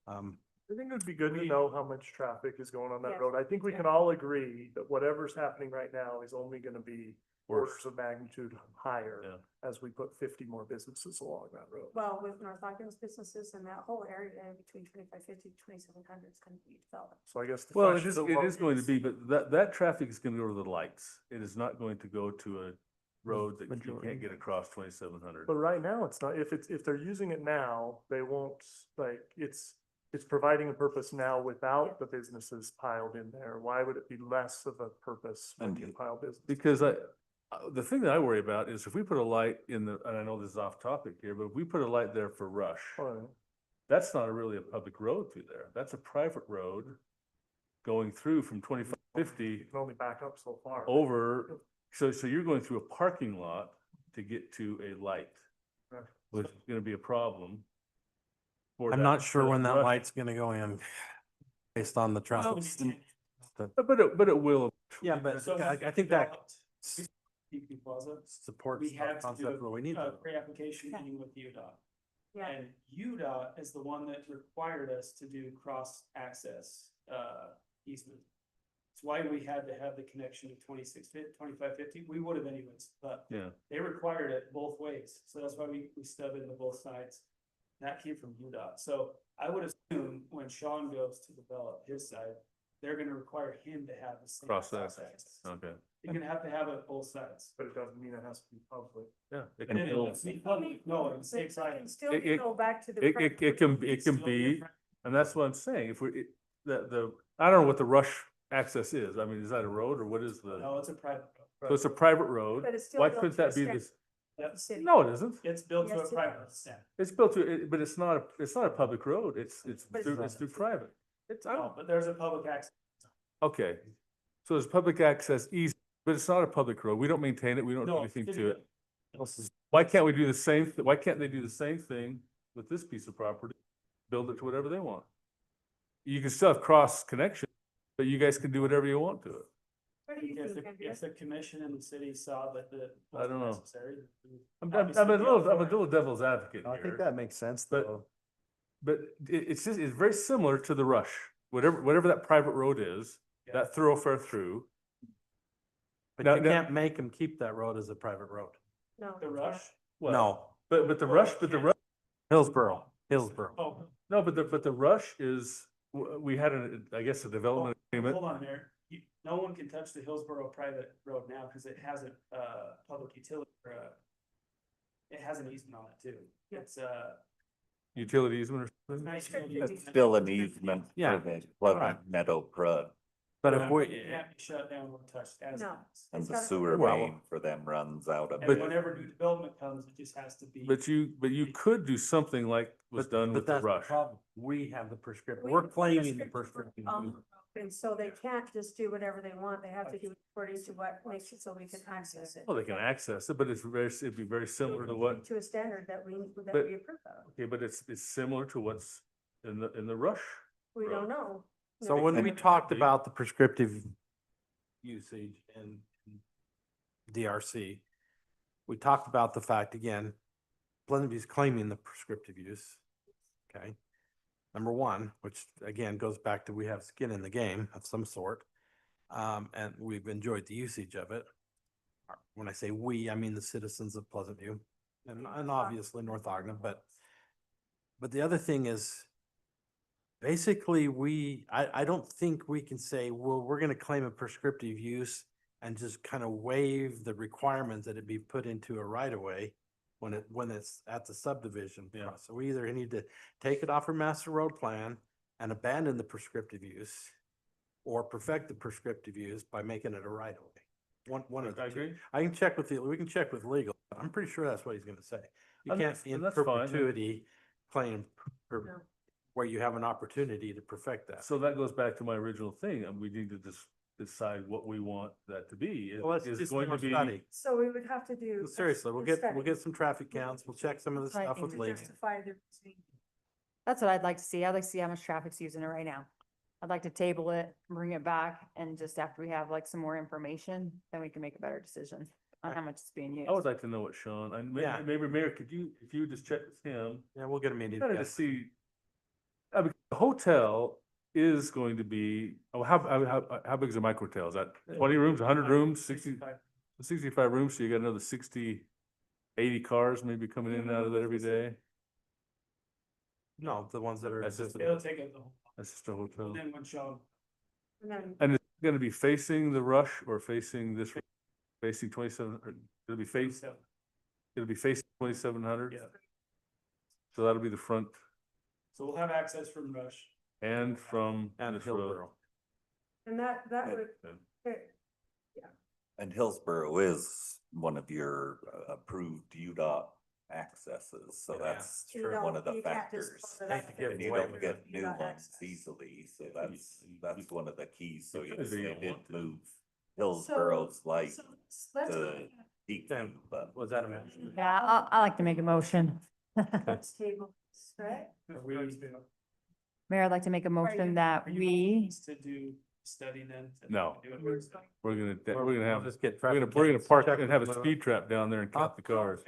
I think it would be good to know how much traffic is going on that Yes. road. I think we can all agree that whatever's happening right now is only gonna be orders of magnitude higher Yeah. as we put 50 more businesses along that road. Well, with North Ogden's businesses and that whole area between 2550 to 2700 is gonna be developed. So I guess. the Well, question it is going to be, but that traffic is gonna go to the lights, it is not going to go to a road that you Majority. can't get across 2700. But right now, it's not, if they're using it now, they won't, like, it's providing a purpose now without the businesses piled in there. Why would it be less of a purpose when you And- pile business? Because the thing that I worry about is if we put a light in and I know this is off topic here, but if we put a light there for Rush, Well, that's not really a public road through there. That's a private road going through from 2550 You can only back up so far. over. So you're going through a parking lot to get to a light, Right. which is gonna be a problem. for I'm that- not sure for when that Rush. light's gonna go in, based on the traffic. But it will. Yeah, but So I think that PP Plaza, supports we the have to concept do where we need a to. pre-application Yeah. meeting with UDOT. Yeah, And UDOT is the one that required us to do cross-access, easement. It's why we had to have the connection to 2550, we would have anyways, but Yeah. they required it both ways, so that's why we stub into both sides. That came from UDOT, so I would assume when Sean goes to develop his side, they're gonna require him to have the same. Cross access. access, okay, You're gonna have to have it both sides. But it doesn't mean it has to be public. yeah. It And can, it's public, no, it's But same it side. can still It- go back to the. it can, it It's can still be, different. and that's what I'm saying, if we, I don't know what the rush access is, I mean, is that a road or what is the? No, it's a private. So it's a private road, But it's still. why built couldn't to a that be standard this? Yep. city. No, it isn't. It's built to a Yes, it private is. standard. It's built to, but it's not, it's not a public road, it's But it's through private. It's, I No, don't, but there's a public access. okay. So there's public access easy, but it's not a public road, we don't maintain it, we don't do No, anything city to it. Why can't we do the same, why can't they do the same thing with this piece of property? Build it to whatever they want. You can still have cross connection, but you guys can do whatever you want to it. What do you If think, the, Andrea? if the commission and the city saw that the. I don't know. necessary, I'm obviously a be all little, I'm a for it. little devil's advocate I think here, that makes sense, But- though. but it's just, it's very similar to the Rush. Whatever that private road is, Yeah. that thoroughfare through. But Now- you now- can't make them keep that road as a private road. No. The you rush? well, No, But the Rush, Hillsborough. Oh, no, but the Rush is, we had I guess, a development agreement. hold on there. No one can touch the Hillsborough private road now because it has a, public utility, or it has an easement on it too. Yeah. It's, Utility easement or something? nice. It's still an easement for Yeah. the Pleasant Meadow Prud, But if It we, can't be shut down or touched as. No. and It's the gotta- sewer Well- main for them runs out of And it. whenever new development comes, it just has to be. But you could do something like was done with the that's Rush. problem. We have the prescriptive, We we're have claiming the prescriptive prescriptive. on the use. road, And so they can't just do whatever they want. They have to do it according to what makes it so we can access it. Well, they can access it, but it'd be very similar to what, To a standard that we But- approve of. okay, but it's similar to what's in the Rush. We road. don't know. So No. when we talked about the prescriptive usage and DRC, we talked about the fact, again, Pleasant View's claiming the prescriptive use. Okay. Number one, which again goes back to we have skin in the game of some sort. And we've enjoyed the usage of it. When I say we, I mean the citizens of Pleasant View and obviously North Ogden, but the other thing is basically I don't think we can say, well, we're gonna claim a prescriptive use and just kind of waive the requirements that it be put into a right of way when it's at the subdivision. Yeah. So we either need to take it off our master road plan and abandon the prescriptive use or perfect the prescriptive use by making it a right of way. One of the I two. agree. I can check with we can check with legal. I'm pretty sure that's what he's gonna say. You And can't that's- in and that's fine. perpetuity claim No. where you have an opportunity to perfect that. So that goes back to my original thing, and we need to just decide what we want that to be. Well, let's Is just going do to our be, study. So we would have to do. Seriously, we'll a get study some traffic counts. We'll check some of the Right, stuff with to legal. justify the reasoning. That's what I'd like to see. I'd like to see how much traffic's using it right now. I'd like to table it, bring it back, and just after we have like some more information, then we can make a better decision on how much it's being used. I would like to know what Sean, and Yeah. maybe Mayor, if you just check with him, Yeah, we'll get a meeting. kind of to together. see. I mean, the hotel is going to be, how big is a micro hotel? Is that 20 rooms, 100 rooms, 65 rooms? So you got another 60, 80 cars maybe coming in and out of it every day? No, the ones that are. That's just existing. It'll take it the whole, That's just a hotel. and then when Sean, And then And it's gonna be facing the Rush or facing this, facing 27, or it'll be facing 2700? Yeah. So that'll be the front so we'll have access from Rush. and from And this road. Hillsborough. And that would, fit. And Hillsborough is one of your approved UDOT accesses, so Yeah. that's You one don't- of the you can't just factors. put it up Hate to there. give And you away don't with get new UDOT ones access. easily, so that's one of the keys, so You yes, could they do did want to. move Hillsborough's light So let's to Peakview, but. Was that a motion? Yeah, I like to make a motion. let's table, this, right? Mayor, I'd like to make a motion that Are you we, willing to do study then? No. Do it first? We're gonna We'll have, just get we're traffic gonna counts, park check and have a with speed trap down there and count the cars.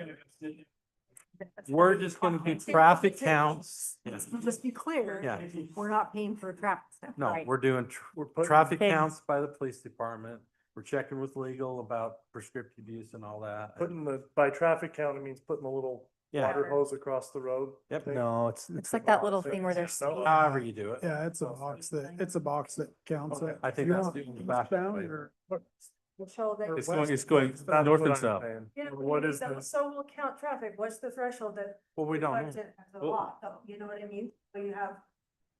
We're just gonna do traffic counts. Yeah. Just be clear. Yeah. We're not paying for traffic stuff. No, Right. we're doing putting- traffic Okay. counts by the police department. We're checking with legal about prescriptive use and all that. By traffic count, it means putting a little Yeah, water hose across the road. Yep. thing? No, it's. It's like that little thing where there's. No. however you do it. Yeah, it's a box that counts Okay. it. I think You that's want the eastbound way. or what? So they. It's going That's north what and I'm south. saying. Yeah, What is so- this? So we'll count traffic. What's the threshold that? Well, we don't reflects know. it as a Well- lot, though? You know what I mean? So you have,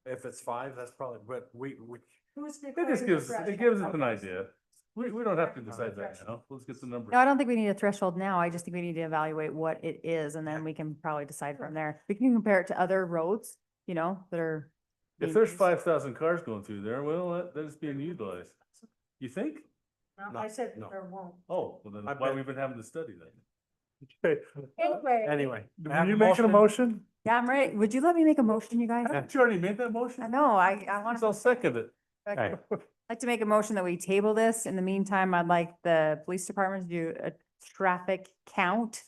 If it's 5, that's probably, but we, who's It declaring just the gives, threshold? it gives us an Okay. idea. We don't have to decide that now. Let's get the number. No, I don't think we need a threshold now. I just think we need to evaluate what it is and then we can probably decide from there. We can compare it to other roads, you know, that are. If being there's used. 5,000 cars going through there, well, that is being utilized. You think? No, No, I said no. there won't. Oh, well then I why bet- we even having the study then? Okay, Anyway, were you making a motion? yeah, I'm right. Would you let me make a motion, you guys? Haven't you already made that motion? I know, I want So I'll to. second it. Okay. I'd like to make a motion that we table this. In the meantime, I'd like the police department to do a traffic count.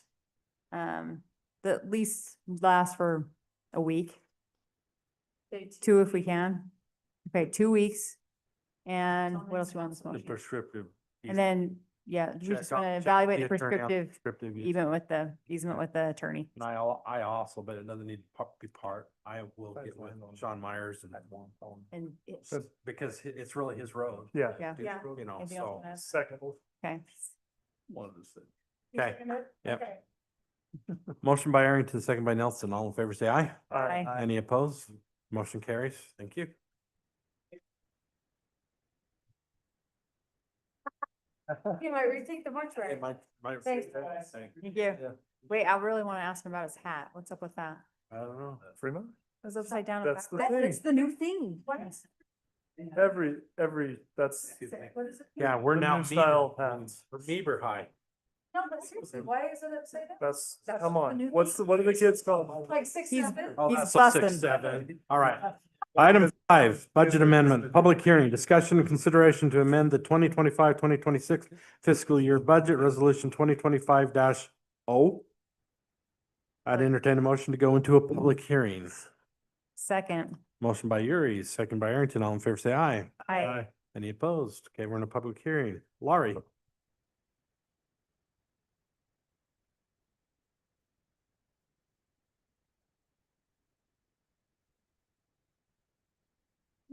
That at least last for a week, 2 if we can. Okay, 2 weeks. And what else do you want in this The motion? prescriptive. And then, yeah, we Check just out- want to check evaluate the the attorney on prescriptive prescriptive use. even with the easement with the attorney. And I also, but it doesn't need to be part. I will get with Sean Myers and And it's, Good. because it's really his road. Yeah, yeah, Yeah. You know, anything else so. on that? second. Okay. Wanted to say. Okay. Yep. Okay. Motion by Arrington, second by Nelson. All in favor, say aye. Aye. Any opposed? Motion carries. Thank you. You might rethink the mortuary. Thanks. Thank you. Wait, I really want to ask him about his hat. What's up with that? I don't know. Fremont? It was upside down. That's the That's thing. the new thing. What? Every, that's What is it? Yeah, we're The now. new style Meber- hats. We're Meber High. No, but seriously, why is it upside down? that's, That's come the on, new what are the kids called? Like 6, He's- 7? Oh, He's that's a 6, busting. 7. All right. Item 5, budget amendment, public hearing, discussion and consideration to amend the 2025-2026 fiscal year budget resolution 2025-0. I'd entertain a motion to go into a public hearing. Second. Motion by Yuri, second by Arrington. All in favor, say aye. I, Any opposed? Okay, we're in a public hearing. Laurie.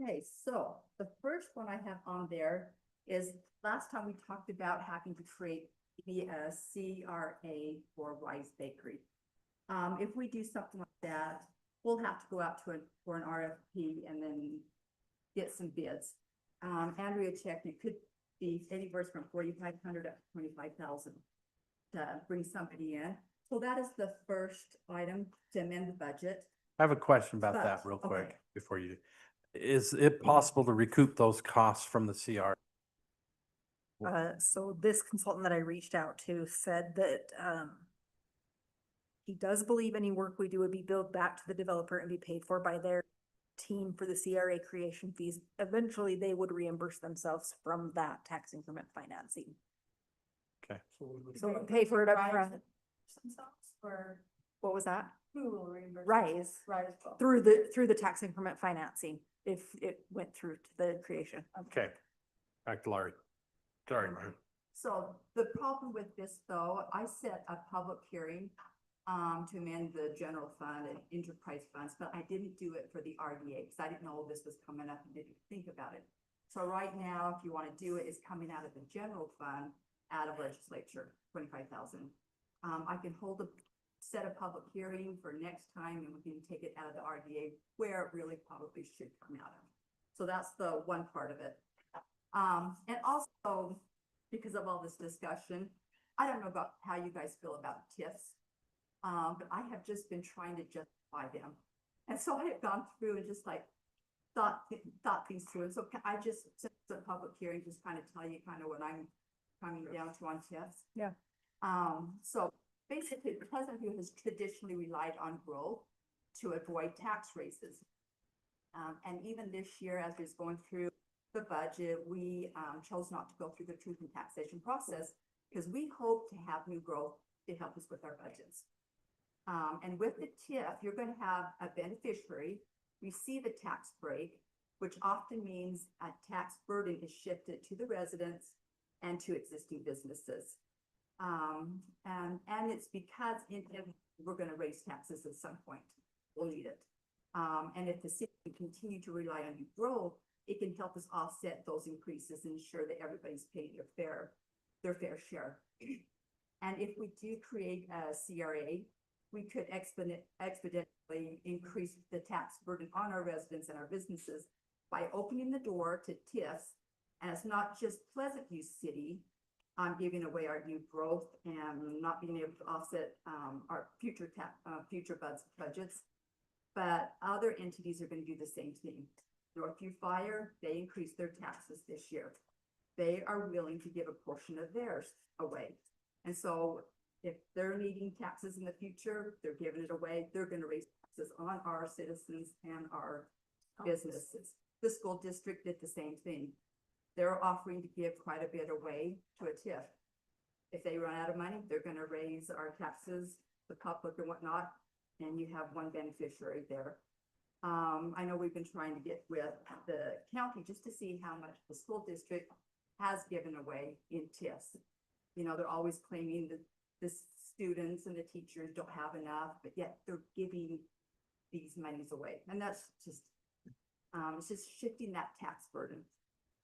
Okay, so the first one I have on there is last time we talked about having to create maybe a CRA for Rise Bakery. If we do something like that, we'll have to go out for an RFP and then get some bids. Andrea checked, it could be anywhere from 4,500 up to 25,000 to bring somebody in. So that is the first item to amend the budget. I have a question about that But, real okay. quick before you. Is it possible to recoup those costs from the CR? So this consultant that I reached out to said that, he does believe any work we do would be billed back to the developer and be paid for by their team for the CRA creation fees. Eventually, they would reimburse themselves from that tax increment financing. So we pay for it upfront. Or What was that? who will reimburse? Rise. Rise will. Through the tax increment financing, if it went through to the creation. Okay. Back to Laurie. Sorry, Laurie. So the problem with this though, I set a public hearing to amend the general fund and enterprise funds, but I didn't do it for the RDA because I didn't know this was coming up and didn't think about it. So right now, if you want to do it, it's coming out of the general fund, out of legislature, 25,000. I can set a public hearing for next time and we can take it out of the RDA where it really probably should come out of. So that's the one part of it. And also, because of all this discussion, I don't know about how you guys feel about TIFs. But I have just been trying to justify them. And so I have gone through and just like thought things through. And so I just, since the public hearing, just kind of tell you kind of what I'm coming down to on TIFs. Yeah. So basically, Pleasantview has traditionally relied on growth to avoid tax raises. And even this year, as we was going through the budget, we chose not to go through the truth and taxation process because we hope to have new growth to help us with our budgets. And with the TIF, you're going to have a beneficiary receive a tax break, which often means a tax burden is shifted to the residents and to existing businesses. And it's because in we're gonna raise taxes at some point. We'll need it. And if the city can continue to rely on new growth, it can help us offset those increases and ensure that everybody's paying their fair share. And if we do create a CRA, we could exponentially increase the tax burden on our residents and our businesses by opening the door to TIFs. And it's not just Pleasant View City, giving away our new growth and not being able to offset, our future budgets. But other entities are gonna do the same thing. Northview Fire, they increased their taxes this year. They are willing to give a portion of theirs away. And so if they're needing taxes in the future, they're giving it away, they're gonna raise taxes on our citizens and our businesses. The school district did the same thing. They're offering to give quite a bit away to a TIF. If they run out of money, they're gonna raise our taxes, the public and whatnot, and you have one beneficiary there. I know we've been trying to get with the county just to see how much the school district has given away in TIFs. You know, they're always claiming that the students and the teachers don't have enough, but yet they're giving these monies away. And that's just, it's just shifting that tax burden.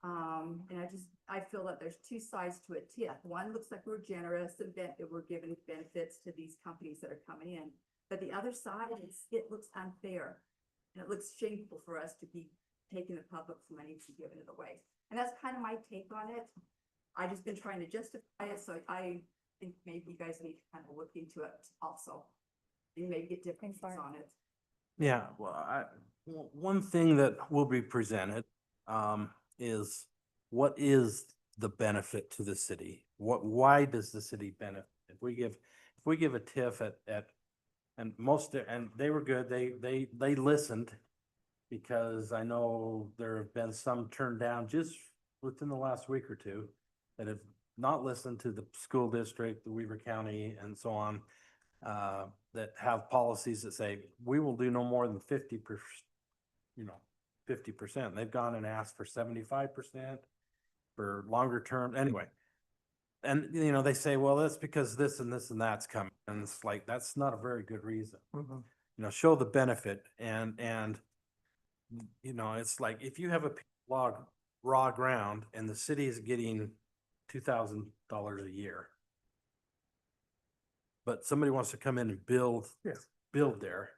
And I feel that there's two sides to a TIF. One looks like we're generous and we're giving benefits to these companies that are coming in. But the other side is, it looks unfair. And it looks shameful for us to be taking the public's money and giving it away. And that's kind of my take on it. I've just been trying to justify it, so I think maybe you guys need to kind of look into it also. And maybe get different views on it. Yeah, well, one thing that will be presented, is what is the benefit to the city? Why does the city benefit? If we give a TIF and they were good, they listened, because I know there have been some turned down just within the last week or two that have not listened to the school district, the Weaver County and so on, that have policies that say, we will do no more than 50%, 50%. They've gone and asked for 75% for longer term, anyway. And, they say, well, that's because this and this and that's coming. And it's like, that's not a very good reason. Show the benefit and, it's like, if you have a log raw ground and the city is getting $2,000 a year, but somebody wants to come in and build there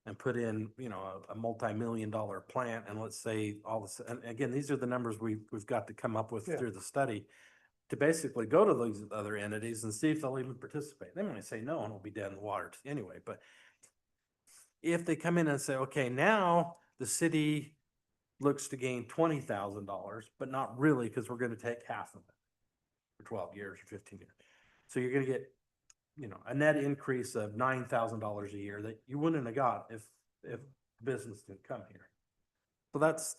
and put in, a multi-million-dollar plant, and let's say all this, and again, these are the numbers we've got to come up with through the study, to basically go to those other entities and see if they'll even participate. They might say no, and it'll be dead in the water anyway, but if they come in and say, okay, now the city looks to gain $20,000, but not really, because we're gonna take half of it for 12 years or 15 years. So you're gonna get, a net increase of $9,000 a year that you wouldn't have got if business didn't come here. So that's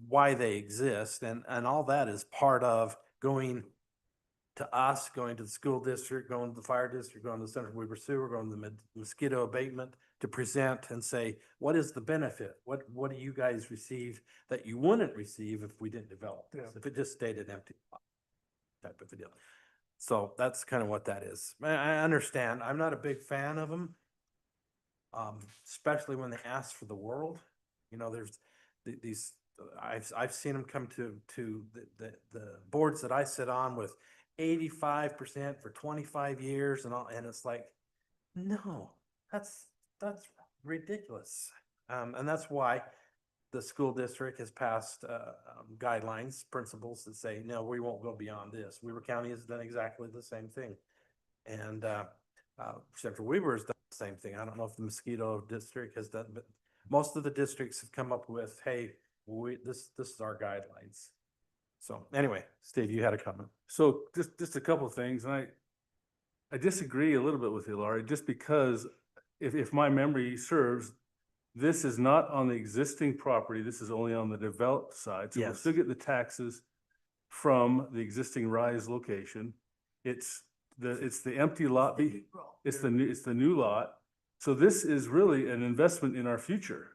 why they exist, and all that is part of going to us, going to the school district, going to the fire district, going to the Central Weaver Sewer, going to the mosquito abatement, to present and say, what is the benefit? What do you guys receive that you wouldn't receive if we didn't develop this? If it just stayed an empty lot type of a deal. So that's kind of what that is. I understand. I'm not a big fan of them. Especially when they ask for the world. There's these, I've seen them come to the boards that I sit on with 85% for 25 years and all, and it's like, no, that's ridiculous. And that's why the school district has passed guidelines, principles that say, no, we won't go beyond this. Weaver County has done exactly the same thing. And Central Weaver has done the same thing. I don't know if the mosquito district has done, but most of the districts have come up with, hey, this is our guidelines. So anyway, Steve, you had a comment. So just a couple of things, and I disagree a little bit with you, Laurie, just because if my memory serves, this is not on the existing property, this is only on the developed side. So we'll still get the taxes from the existing Rise location. It's the empty lot, it's the new lot. So this is really an investment in our future.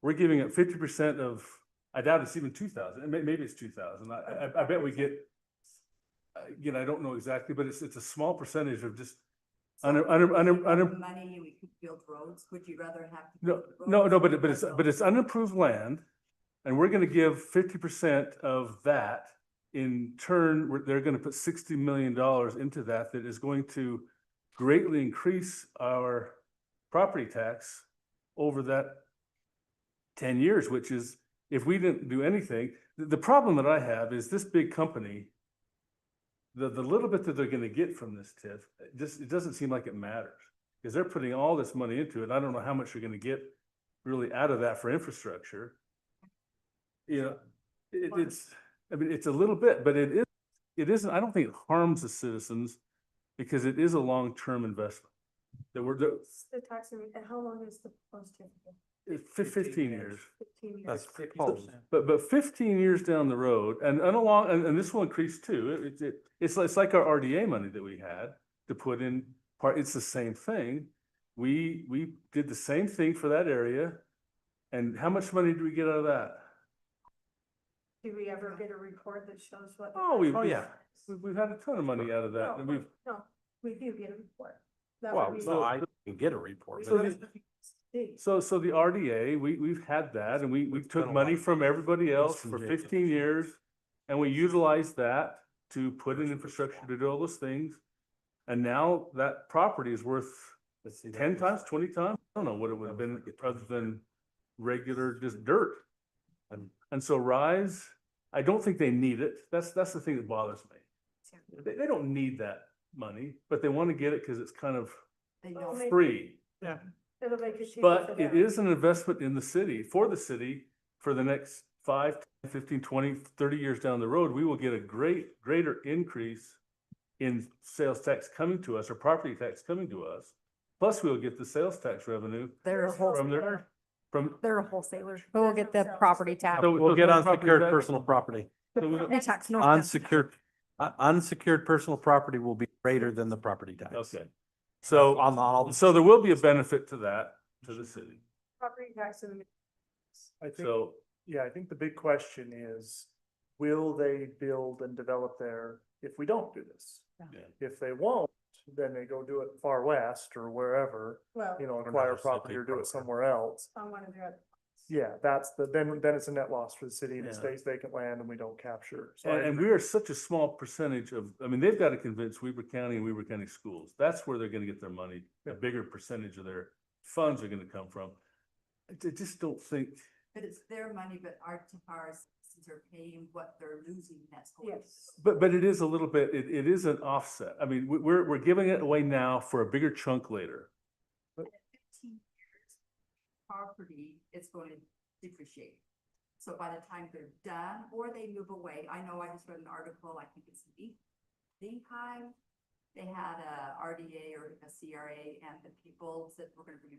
We're giving up 50% of, I doubt it's even 2,000, maybe it's 2,000. I bet we get, I don't know exactly, but it's a small percentage of just So Under- if under- we under- have under- the money and we could build roads, would you rather have? to No, build no, roads no, or but it's unimproved land. And we're gonna give 50% of that. In turn, they're gonna put $60 million into that is going to greatly increase our property tax over that 10 years, which is, if we didn't do anything, the problem that I have is this big company, the little bit that they're gonna get from this TIF, it doesn't seem like it matters. Because they're putting all this money into it. I don't know how much you're gonna get really out of that for infrastructure. You know, I mean, it's a little bit, but it isn't, I don't think it harms the citizens because it is a long-term investment. That The tax, and how long is the proposed TIF? it's 15 years. 15 years. That's close. But 15 years down the road and along, and this will increase too. It's like our RDA money that we had to put in part, it's the same thing. We did the same thing for that area. And how much money did we get out of that? Do we ever get a report that shows what? the Oh, we've, tax yeah. is? we've had a ton of money out of that. And we've, No, we do get a report. That Well, would be- no, I can get a report. So but- See. so the RDA, we've had that and we It's took been a money while. from everybody else from for Jacob. 15 years. And we utilized that to put in infrastructure to do all those things. And now that property is worth Let's see, that 10 was- times, 20 times? I don't know what it would have been other than regular, just dirt. And so Rise, I don't think they need it. That's the thing that bothers me. They don't need that money, but they want to get it because it's kind of They Oh, know. maybe. free. It'll make it cheaper But for it them. is an investment in the city, for the city, for the next 5, 10, 15, 20, 30 years down the road, we will get a greater increase in sales tax coming to us or property tax coming to us. Plus, we'll get the sales tax revenue They're a from wholesaler. there, from. They're a wholesaler. But we'll get the property tax. So- We'll so get property unsecured tax- personal property. so we- Property tax, North County. Unsecured personal property will be greater than the property tax. Okay. So, On all, so there will be a benefit to that, to the city. Property tax and. I think, So, yeah, I think the big question is, will they build and develop there if we don't do this? yeah. If they won't, then they go do it far west or wherever, Well, you know, Or acquire another property city or do program. it somewhere else. on one of their other. Yeah, that's then it's a net loss for the city and it Yeah. stays vacant land and we don't capture. So And we are such a small percentage of, I mean, they've got to convince Weber County and Weber County schools. That's where they're gonna get their money. A bigger percentage of their funds are gonna come from. I just don't think, But it's their money, but our citizens are paying what they're losing, that's. what Yes. but it is a little bit, it is an offset. I mean, we're giving it away now for a bigger chunk later. And in 15 years, property is going to depreciate. So by the time they're done or they move away, I know I just read an article, I think it's meantime, they had a RDA or a CRA and the people said, we're gonna bring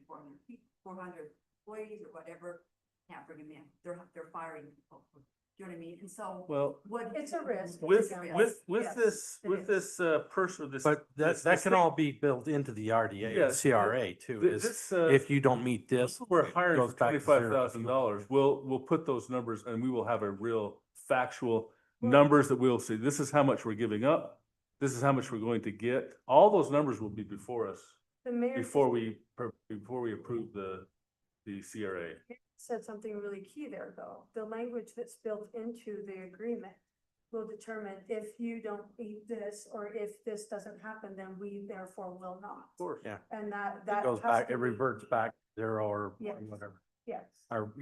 in 400 employees or whatever, can't bring them in. They're firing people. Do you know what I mean? And so Well, what? It's a risk. with, It's a risk. with Yes, this, it with is. this, person, this. but that this can thing- all be built into the RDA, Yeah, and CRA too, is This, if you don't meet this. we're hiring goes for back to zero. $25,000, we'll put those numbers and we will have a real factual Well- numbers that we'll see. This is how much we're giving up. This is how much we're going to get. All those numbers will be before us, The mayor before we approve the CRA. said something really key there, though. The language that's built into the agreement will determine if you don't eat this, or if this doesn't happen, then we therefore will not. Of course. Yeah. And that It goes has back, to it be- reverts back zero or Yes. whatever, Yes. or,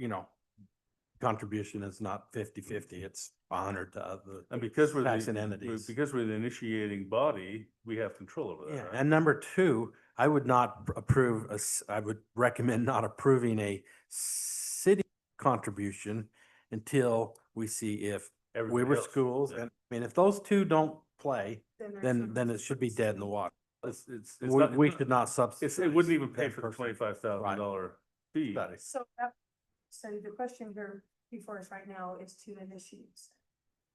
contribution is not 50-50, it's 100 to other. And because we're Taxing the, entities. because we're the initiating body, we have control over that. Yeah, right? and number two, I would not approve, I would recommend not approving a city contribution until we see if Everybody Weber else, Schools, yeah. and, I mean, if those two don't play, there's then it should be dead in the water. It's We, not- we should not subsidize. It wouldn't even pay that for the person. $25,000 fee. Study. So that, so the question here before us right now is to initiate.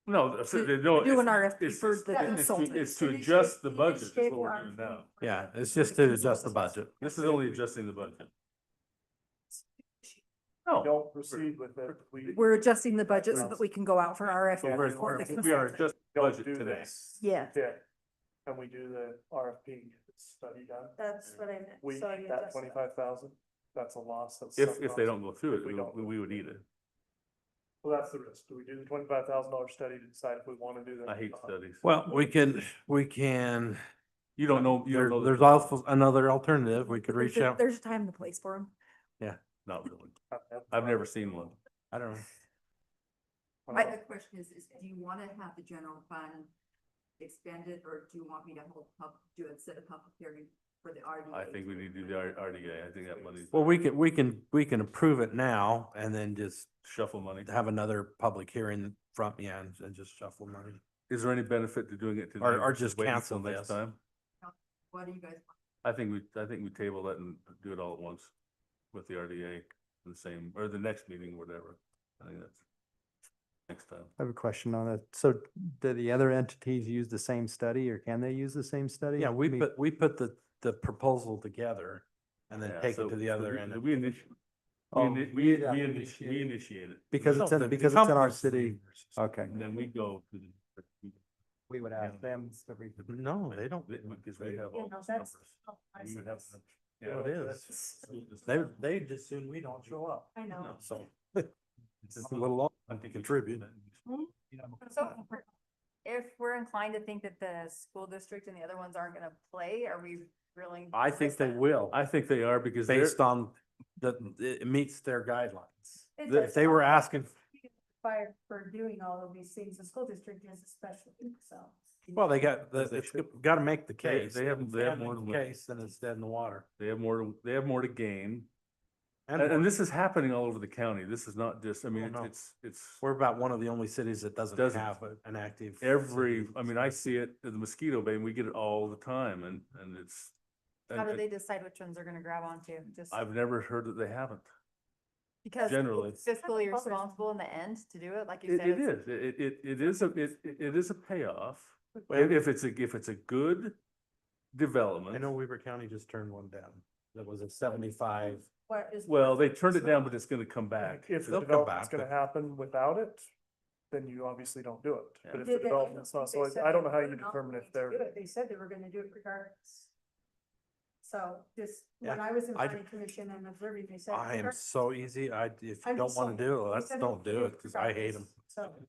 No, To no. do an it's- RFP it's- for the it's to- consultant. It's to adjust the budget, is Initiate what we're the doing now. Yeah, it's just to adjust the budget. This is only adjusting the budget. No, Don't proceed with it. We're adjusting the budget so that we can go out for RFP. Yeah, for the we are consultant. adjusting the Don't budget do today. this. Yeah. Yeah. And we do the RFP study done. That's what I meant. We So eat you that just- 25,000, that's a loss. That's If some they loss. don't go through If it, we don't. we would eat it. Well, that's the risk. Do we do the $25,000 study to decide if we want to do that? I hate studies. Well, we can, You don't know, you don't know. the there's cost. also another alternative. We could There's reach a- out. There's a time and a place for them. Not really. I've never seen one. I don't know. My other question is do you want to have the general fund expanded, or do you want me to set a public hearing for the RDA? I think we need to do the RDA. I think that money's. Well, we can approve it now and then just Shuffle money. have another public hearing from, yeah, and just shuffle money. Is there any benefit to doing it today? Or versus just waiting cancel till next this. time? What do you guys? I think we table that and do it all at once with the RDA, the same, or the next meeting, whatever. I think that's next time. I have a question on it. So do the other entities use the same study or can they use the same study? Yeah, I mean, we put the proposal together and then Yeah, take it so- to the so other we- end. We initiate. Oh, We yeah. initiate it. Because No, it's in, the because it's in our company's- city. Okay. And then we go to the. We would ask them. No, they don't. Because we have You all know, those that's. numbers. I We see. would have them. Yeah, Well, it is. They just soon we don't show up. I know. So it's just a little long to contribute. So if we're inclined to think that the school district and the other ones aren't gonna play, are we really? I think they will, I think they are because they're, based on it meets their guidelines. It If does they were sound like asking, Fired for doing all of these things, the school district is especially, so. well, they got, it's gotta make the They- case. they have- If they have can't more make than the one. case, then it's dead in the water. they have more to gain. And And this is happening all over the county. This is not just, I mean, Oh, no. it's we're about one of the only cities that doesn't Doesn't. have an active. every, I mean, I see it in the mosquito bay and we get it all the time and it's. How do and they decide which ones they're gonna grab onto? Just I've never heard that they haven't. because generally. it's fiscally responsible in the end to do it, like you It, said. it it's- is, it is a payoff. If it's a good development. I know Weaver County just turned one down. That was a 75. What is? Well, they turned it down, but it's gonna come back. If the They'll come development's back, gonna but- happen without it, then you obviously don't do it. Yeah. But if Did the they- development's not, so they said I don't they know how were you not determine going if to they're. do it. They said they were gonna do it regardless. So just, when Yeah, I was in I- planning commission and observing, they said. I am regardless. so easy. If you I'm don't just want to saying, do it, they let's said don't they do would it because I hate them. regardless.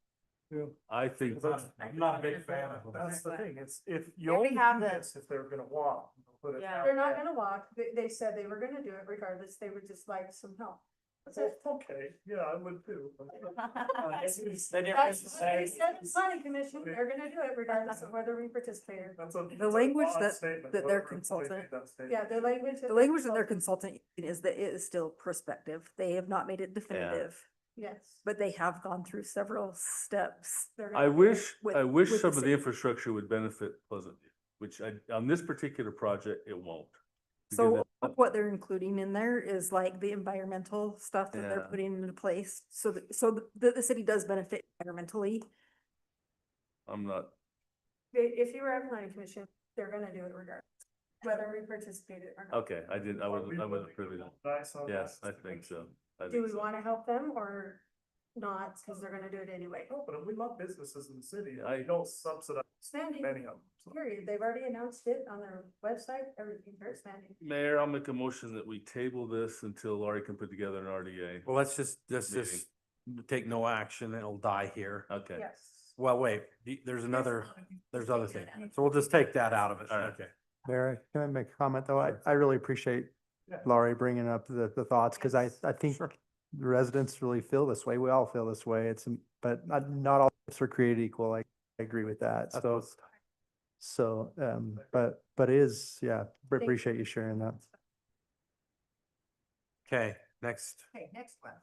So. I think, I'm not a big fan of them. That's the thing, it's if you There we only have do the- this if they're gonna walk. Put it Yeah. out They're not there. gonna walk. They said they were gonna do it regardless. They would just like some help. That's it. Okay, yeah, I would too. That's what they said in planning commission. They're gonna do it regardless of whether we participate or. That's a- The that's a language odd that- statement, that their whoever made consultant- that statement. Yeah, the language. The language that their consultant is that it is still prospective. They have not made it definitive, Yes. but they have gone through several steps. They're I gonna do wish, with- I wish with the some of the city. infrastructure would benefit Pleasant View, which on this particular project, it won't. So Because what they're including in there is like the environmental stuff that they're Yeah. putting into place. So the city does benefit environmentally. I'm not, If you were at planning commission, they're gonna do it regardless, whether we participated or not. okay, I wasn't privy to that. Nice on Yes, that. I think so. I Do think we so. wanna help them or not, cause they're gonna do it anyway? No, but we love businesses in the city, I- we don't subsidize Standing, many of them. so. period. They've already announced it on their website, everything, they're standing. Mayor, I'll make a motion that we table this until Laurie can put together an RDA. Well, let's just take no action. It'll die here. Okay. Yes. Well, wait, there's other things. So we'll just take that out of it. All right. Okay. Mayor, can I make a comment though? I really appreciate Yeah. Laurie bringing up the thoughts because I think the residents really feel this way. We all feel this way. But not all of us are created equal. I agree with that. But it is, yeah, appreciate you sharing that. Okay, next. Okay, next one.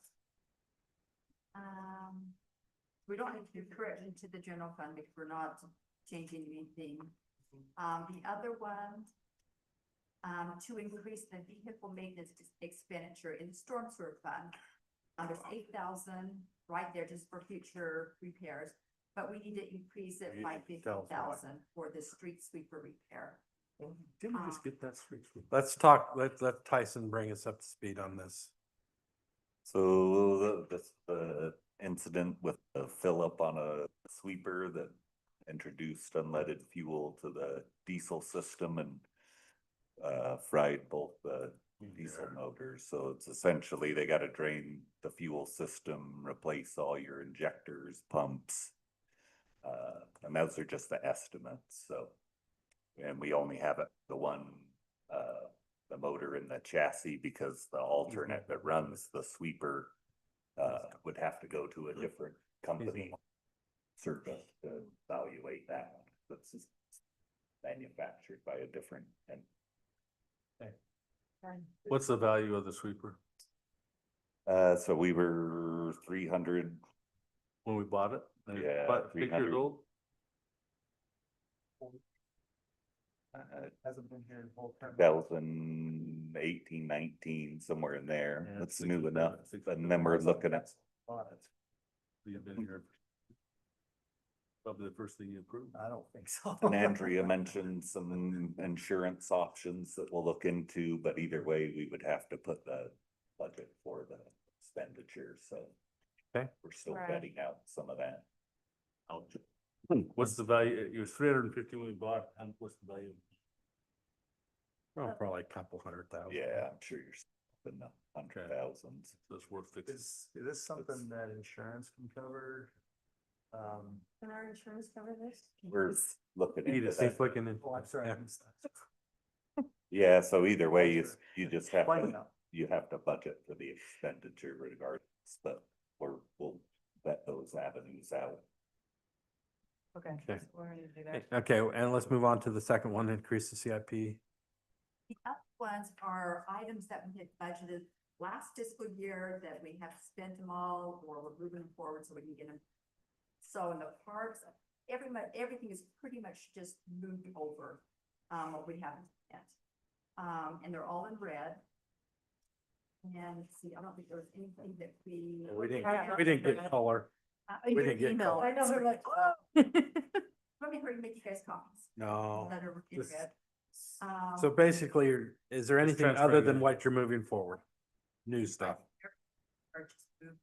We don't need to do correction to the general fund because we're not changing anything. The other one, to increase the vehicle maintenance expenditure in the storm sewer fund. There's 8,000 right there just for future repairs, but we need to increase it by 50,000 for the street sweeper repair. Didn't we just get that straight? Let's talk, let Tyson bring us up to speed on this. So the incident with the fill up on a sweeper that introduced unleaded fuel to the diesel system and fried both the diesel motors, so it's essentially they gotta drain the fuel system, replace all your injectors, pumps. And those are just the estimates, so. And we only have the one, the motor in the chassis because the alternate that runs the sweeper would have to go to a different company. Service to evaluate that one, that's just manufactured by a different, and What's the value of the sweeper so we were 300, when we bought it? And it's Yeah, about 6 years 300. old? Hasn't been here in whole time. 2018, 19, somewhere in there, Yeah, that's six new or enough, seven, six and or then we're seven. looking at. You've been here. Probably the first thing you approved. I don't think so. And Andrea mentioned some insurance options that we'll look into, but either way, we would have to put the budget for the expenditure, so. Okay. We're still Right. vetting out some of that. Ouch. What's the value? It was 350 when we bought, and what's the value? Oh, probably a couple $100,000. Yeah, I'm sure you're in the hundred thousands. So it's worth fixing. Is this something that insurance can cover? Can our insurance cover this? We're looking Need into to see if we that. can. Oh, I'm sorry. I Yeah. missed that. Yeah, so either way, you just have Explain it to, now. you have to budget for the expenditure regardless, but we'll vet those avenues out. Okay. Okay. so we're gonna do that. Okay, and let's move on to the second one, increase the CIP. The other ones are items that we had budgeted last fiscal year that we have spent them all, or we're moving them forward so we can get them. So in the parks, everything is pretty much just moved over, what we haven't spent. And they're all in red. And let's see, I don't think there was anything that we. We didn't get color. We didn't get email. color. I know, we're like, oh. Let me hurry and make you guys copies. No. That are in This- red. So basically, is there anything other transparent. than what you're moving forward? New stuff. Or just moved.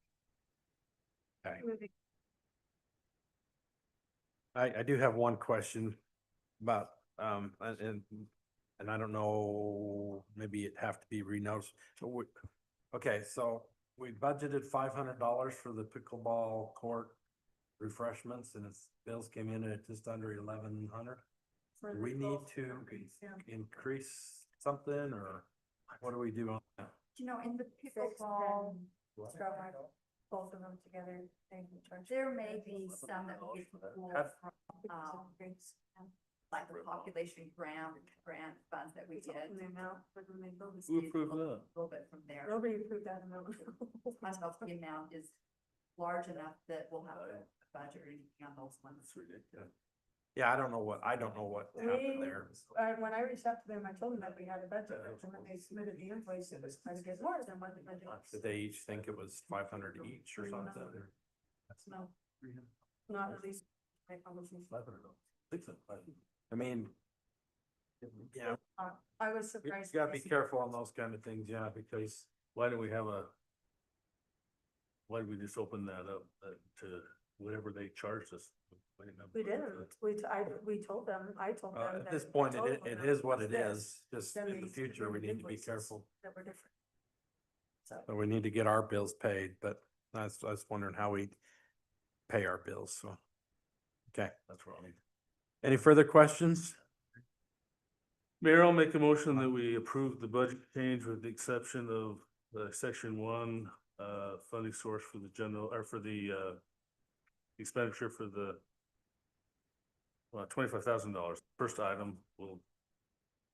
I do have one question about, and I don't know, maybe it'd have to be renoticed. Okay, so we budgeted $500 for the pickleball court refreshments and its bills came in at just under 1,100. For Do the we need both to properties, yeah. increase something or what do we do on that? You know, in the Fix pickleball, them, scrub my- both of them together. They can charge. there may be some that will get pulled Have- from, like the population grant funds that we get. And the amount for when they build this. Who approved that? A little bit from there. Nobody approved that amount. I don't know if the amount is large enough that we'll have a budget or anything on those ones. That's ridiculous. Yeah, I don't know what happened there. When I reached out to them, I told them that we had a budget, and when they submitted the invoice, it was quite a bit more than what the budget was. Did they each think it was 500 each or something? No, not at least. My conversation. I mean, yeah, I was you surprised. gotta be they- careful on those kind of things, yeah, because Why don't we have why did we just open that up to whatever they charged us? We didn't, we told them, I told them. at that this the point, total it amount is what was it this. is. Just Then in the they future, we submitted need to be invoices careful. That were different. So. So we need to get our bills paid, but I was wondering how we pay our bills, so. Okay, That's wrong. any further questions? Mayor, I'll make a motion that we approve the budget change with the exception of section 1, funding source for the general, or for the expenditure for the $25,000. First item will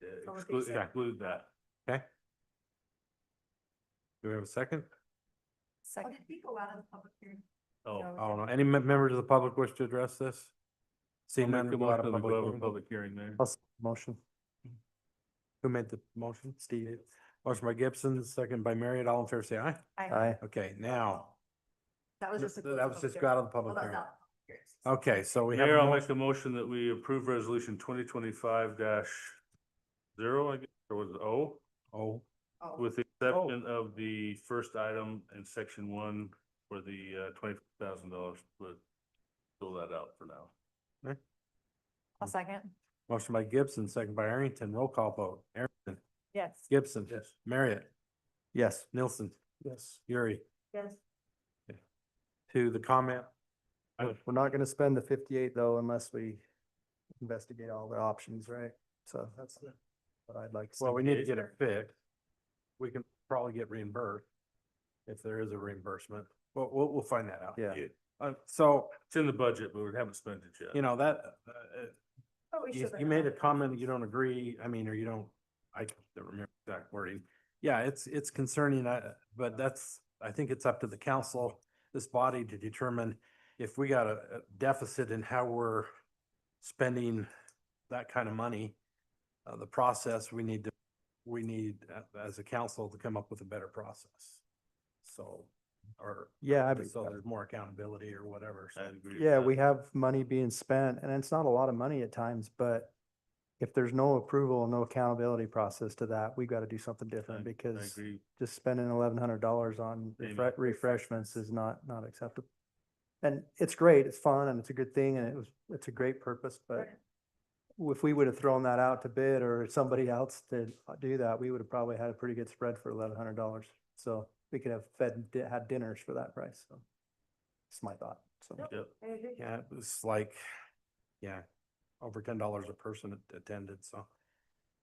Go with the exclude exception. that. Okay. Do we have a second? Oh, Second. did we go out of the public hearing? Oh. Oh, no, any members of the public wish to address this? See I'll none, make a go out of motion that we go out of public. public hearing there. Motion. Who made the motion? Steve. Motion by Gibson, second by Marriott. All in favor, say aye. Aye. Okay, now, That was just. a that was just go out of the public Well, that's hearing. out. Here's- Okay, so we have. Mayor, a I'll motion- make a motion that we approve resolution 2025-0, I guess, or was it O? Oh, Oh, With the exception of the first item in section 1 for the $20,000, but fill that out for now. I'll second. motion by Gibson, second by Arrington. Roll call vote. Arrington, Yes. Gibson. Yes. Marriott, Yes. Nilsson, Yes. Yuri, Yes. to the comment. We're not gonna spend the 58 though unless we investigate all the options, right? So that's what I'd like to see. Well, we need to get it fixed. We can probably get reimbursed if there is a reimbursement. We'll find that out. Yeah. So, It's in the budget, but we haven't spent it yet. you know, that, Oh, we you, should you made a comment, you don't agree, I mean, or you don't, I don't remember exact wording. Yeah, it's concerning, but that's, I think it's up to the council, this body to determine if we got a deficit in how we're spending that kind of money. The process, we need as a council to come up with a better process. So, or. Yeah, So there's more accountability or whatever. So. I agree with Yeah, that. we have money being spent and it's not a lot of money at times, but if there's no approval, no accountability process to that, we got to do something different I because agree. just spending $1,100 on Maybe. refreshments is not acceptable. And it's great, it's fun and it's a good thing and it's a great purpose, but if we would have thrown that out to bid or somebody else to do that, we would have probably had a pretty good spread for $1,100. So we could have had dinners for that price. So it's my thought. So. Yep. Yeah, it was like, yeah, over $10 a person attended, so.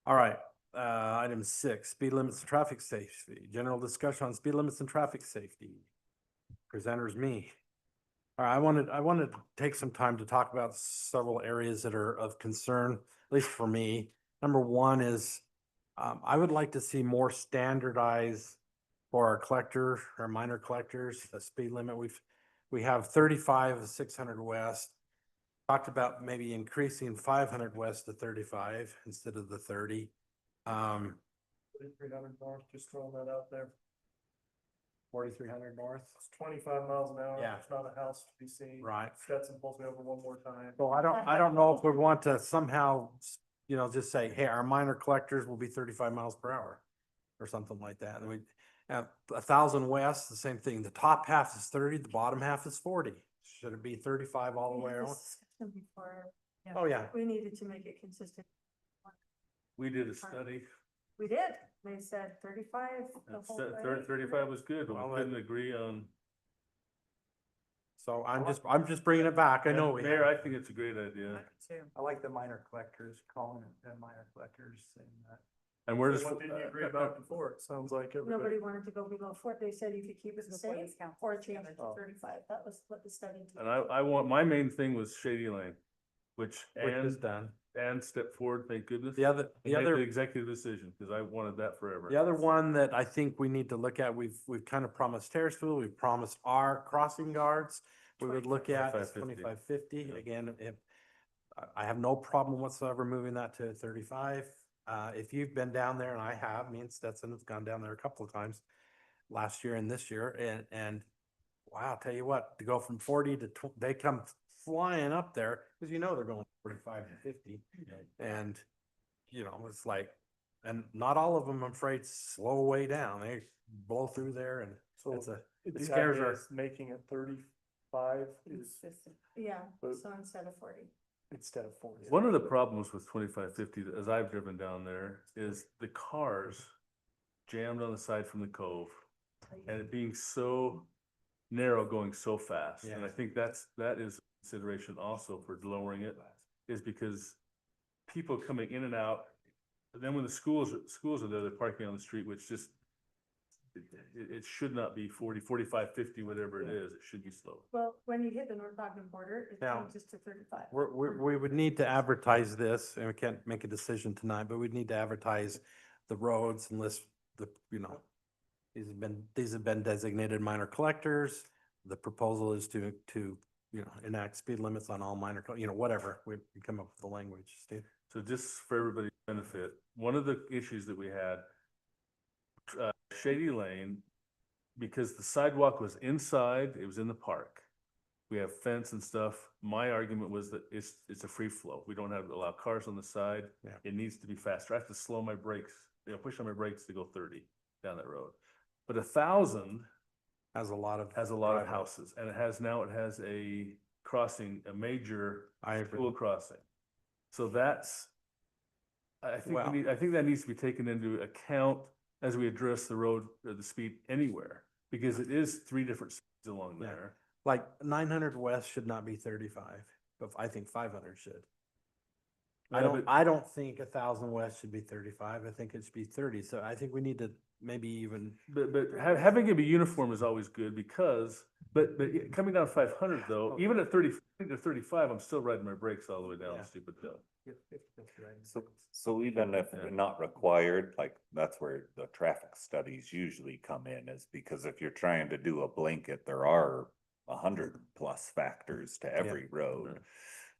All right, item 6, speed limits and traffic safety, general discussion on speed limits and traffic safety. Presenter's me. All right, I wanted to take some time to talk about several areas that are of concern, at least for me. Number one is, I would like to see more standardized for our collector, our minor collectors, the speed limit. We have 35, 600 west. Talked about maybe increasing 500 west to 35 instead of the 30. 300 north, just throwing that out there. 4,300 north. It's 25 miles an hour. Yeah. There's not a house to be seen. Right. Stetson pulls me over one more time. So I don't know if we want to somehow, just say, hey, our minor collectors will be 35 miles per hour or something like that. And we have 1,000 west, the same thing. The top half is 30, the bottom half is 40. Should it be 35 all the way around? Before, Oh, yeah. we needed to make it consistent. We did a study. We did. They said 35. the whole way. 35 was good, but Well, we couldn't agree on. So I'm just bringing it back. I know we Mayor, have. I think it's a great idea. I like the minor collectors, calling it the minor collectors saying that. And we're just. What did you agree about before? It sounds like everybody. Nobody wanted to go below 4. They said you could keep it the Before same this council. or change it to Oh. 35. That was what the study. And I want, my main thing was Shady Lane, which, Which is and, done. and step forward, thank goodness. The other, And the make other. the executive decision, because I wanted that forever. The other one that I think we need to look at, we've kind of promised Harrisville, we've promised our crossing guards. We would look at is 2550. 2550. Again, if, I have no problem whatsoever moving that to 35. If you've been down there, and I have, me and Stetson have gone down there a couple of times last year and this year, and wow, I'll tell you what, to go from 40 to, they come flying up there, because they're going 45 to 50. And, it's like, and not all of them, I'm afraid, slow way down. They blow through there and So it's a, the it scares idea her. is making it 35 is Yeah, But- so instead of 40. instead of 40. One of the problems with 2550, as I've driven down there, is the cars jammed on the side from the cove and it being so narrow going so fast. And I Yeah. think that is a consideration also for lowering it, is because people coming in and out, and then when the schools are there, they're parking on the street, which just, it should not be 40, 45, 50, whatever it is. It should be slow. Well, when you hit the North Ogden border, it Now- changes to 35. We would need to advertise this, and we can't make a decision tonight, but we'd need to advertise the roads and list the, these have been designated minor collectors. The proposal is to, enact speed limits on all minor, whatever, we can come up with the language, Steve. So just for everybody's benefit, one of the issues that we had, Shady Lane, because the sidewalk was inside, it was in the park. We have fence and stuff. My argument was that it's a free flow. We don't have allow cars on the side. Yeah. It needs to be faster. I have to slow my brakes, push on my brakes to go 30 down that road. But 1,000 Has a lot of. has a lot of houses, and it has a crossing, a major I agree. school crossing. So Well- I think that needs to be taken into account as we address the road or the speed anywhere, because it is three different speeds along Yeah. there. Like 900 west should not be 35, but I think 500 should. Yeah, I don't think 1,000 west should be 35. I think it should be 30. So I think we need to maybe even, But having it be uniform is always good because, but coming down 500 though, even at 30 to 35, I'm still riding my brakes all the way down Yeah. stupid hill. So even if Yeah. they're not required, like that's where the traffic studies usually come in, is because if you're trying to do a blanket, there are 100+ factors to every road.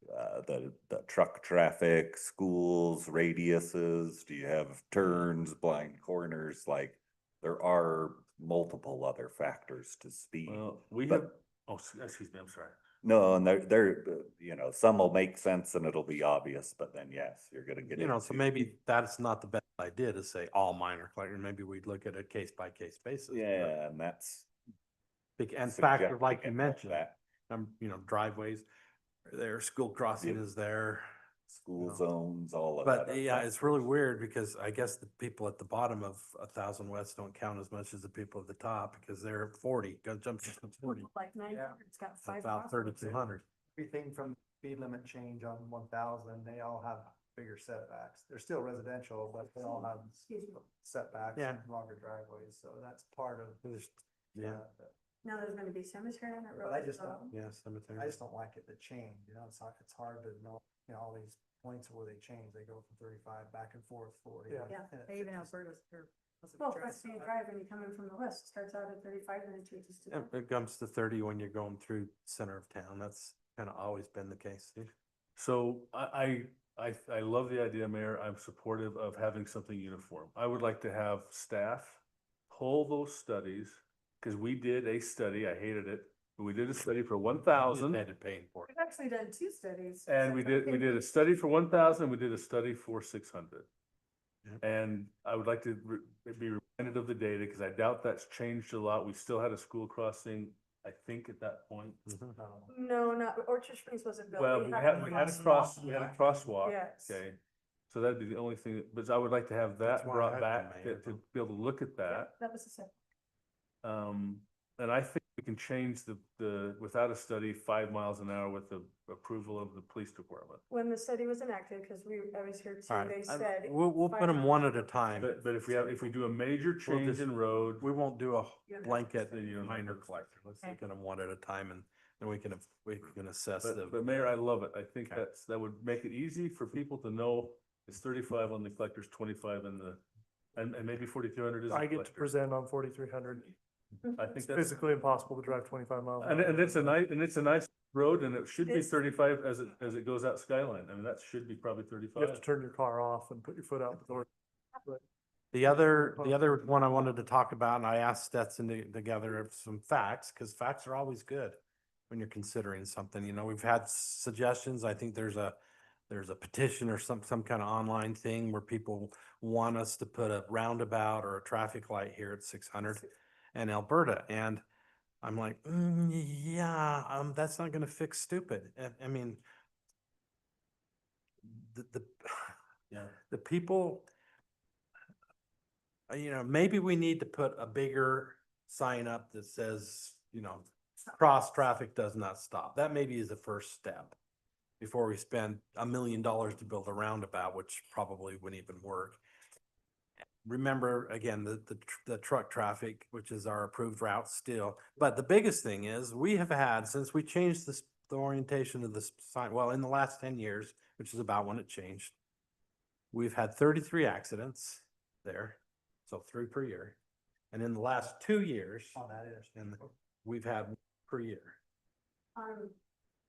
The truck traffic, schools, radiuses, do you have turns, blind corners, like there are multiple other factors to speed. Well, we But- have, oh, excuse me, I'm sorry. No, and some will make sense and it'll be obvious, but then yes, you're gonna get you know, so into- maybe that's not the best idea to say all minor collector. Maybe we'd look at a case by case basis. but Yeah, and that's. And factor, suggesting like you it mentioned, that you know, driveways are there, school crossing Yep. is there. School No. zones, all of that. But yeah, it's really weird because I guess the people at the bottom of 1,000 west don't count as much as the people at the top because they're 40, go jump to 40, Like 900's got 5 about crosswalks. 3,200. Everything from speed limit change on 1,000, they all have bigger setbacks. They're still residential, but they all have Excuse me. setbacks Yeah. and longer driveways, so that's part of. Yeah, Now there's gonna be cemetery on that road. But I as just well. don't, yeah, cemetery. I just don't like it to change, it's not, it's hard to know, all these points where they change, they go from 35 back and forth 40. Yeah. Yeah, and it- they even it have just- Alberta's or. Well, West Main Drive, when you come in from the west, starts out at 35 and then changes to. Yeah, it comes to 30 when you're going through center of town. That's kind of always been the case. So I love the idea, Mayor. I'm supportive of having something uniform. I would like to have staff pull those studies, because we did a study, I hated it, but we did a study for 1,000. Ended paying for it. We've actually done 2 studies. And we did a study for 1,000, we did a study for 600. Yep. And I would like to be reminded of the data, because I doubt that's changed a lot. We still had a school crossing, I think, at that point. Mhm. No, not, Orchard Springs wasn't built. Well, we had a crosswalk. Yes. Okay, so that'd be the only thing, but I would like to have That's that why brought I've back been to mayor. be able to look at Yeah, that. that was the second. And I think we can change the, without a study, 5 miles an hour with the approval of the police department. When the study was enacted, because I was here too, All they right, said. we'll put them one at a time. But if we do a major We'll change just- in road, We won't do a You don't have to blanket Then you don't have minor to- collector. Let's Okay. look at them one at a time and then we can assess but the. Mayor, I love it. I think Okay. that would make it easy for people to know it's 35 on the collectors, 25 in the, and maybe 4,200 is. the I get to collector. present on 4,300. I think It's that's, physically impossible to drive 25 miles. an and hour. it's a nice road, and it should be It's- 35 as it goes out Skyline. I mean, that should be probably You have to 35. turn your car off and put your foot out the door. The other one I wanted to talk about, and I asked Stetson to gather some facts, because facts are always good when you're considering something. You know, we've had suggestions. I think there's a petition or some kind of online thing where people want us to put a roundabout or a traffic light here at 600 and Alberta. And I'm like, yeah, that's not gonna fix stupid. I mean, the Yeah. the people, you know, maybe we need to put a bigger sign up that says, you know, cross traffic does not stop. That maybe is the first step before we spend $1 million to build a roundabout, which probably wouldn't even work. Remember, again, the truck traffic, which is our approved route still. But the biggest thing is we have had, since we changed the orientation of the sign, well, in the last 10 years, which is about when it changed, we've had 33 accidents there, so 3 per year. And in the last 2 years, On that interstate. we've had 1 per year On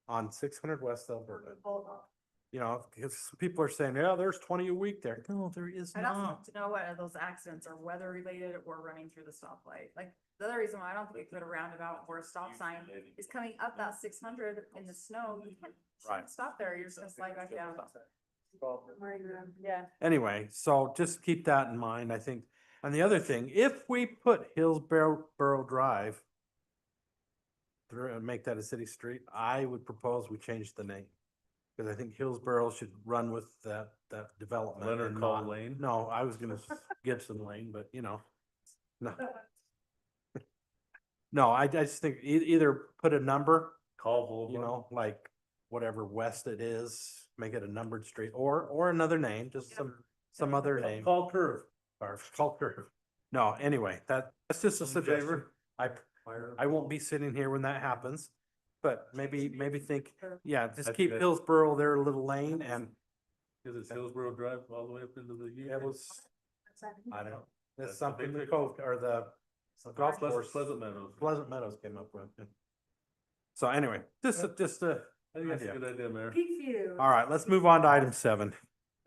on 600 West Alberta. Boulevard. You know, because people are saying, yeah, there's 20 a week there. No, there is I'd also not. like to know whether those accidents are weather related or running through the stoplight. Like, the other reason why I don't think we put a roundabout or a stop sign is coming up that 600 in the snow. You can't Right. stop there. You're just gonna slide back down. Yeah. Anyway, so just keep that in mind, I think. And the other thing, if we put Hillsborough Drive through and make that a city street, I would propose we change the name. Cause I think Hillsborough should run with that development. Leonard and Call not- Lane? No, I was gonna Gibson Lane, but you know. No. No, I just think either put a number, Call Boulevard. you know, like whatever west it is, make it a numbered street or another name, just some other name. Call Curve. Or culture. No, anyway, that's just a suggestion. I won't be sitting here when that happens, but maybe think, yeah, just That's keep good. Hillsborough their little lane and Is it Hillsborough Drive all the way up into the U? it was, I don't know. That's That's the big something the picture. cove or the golf course. Pleasant Meadows. Pleasant Meadows came up with. So anyway, just a I think that's a idea. good idea, Mayor. All right, let's move on to item 7.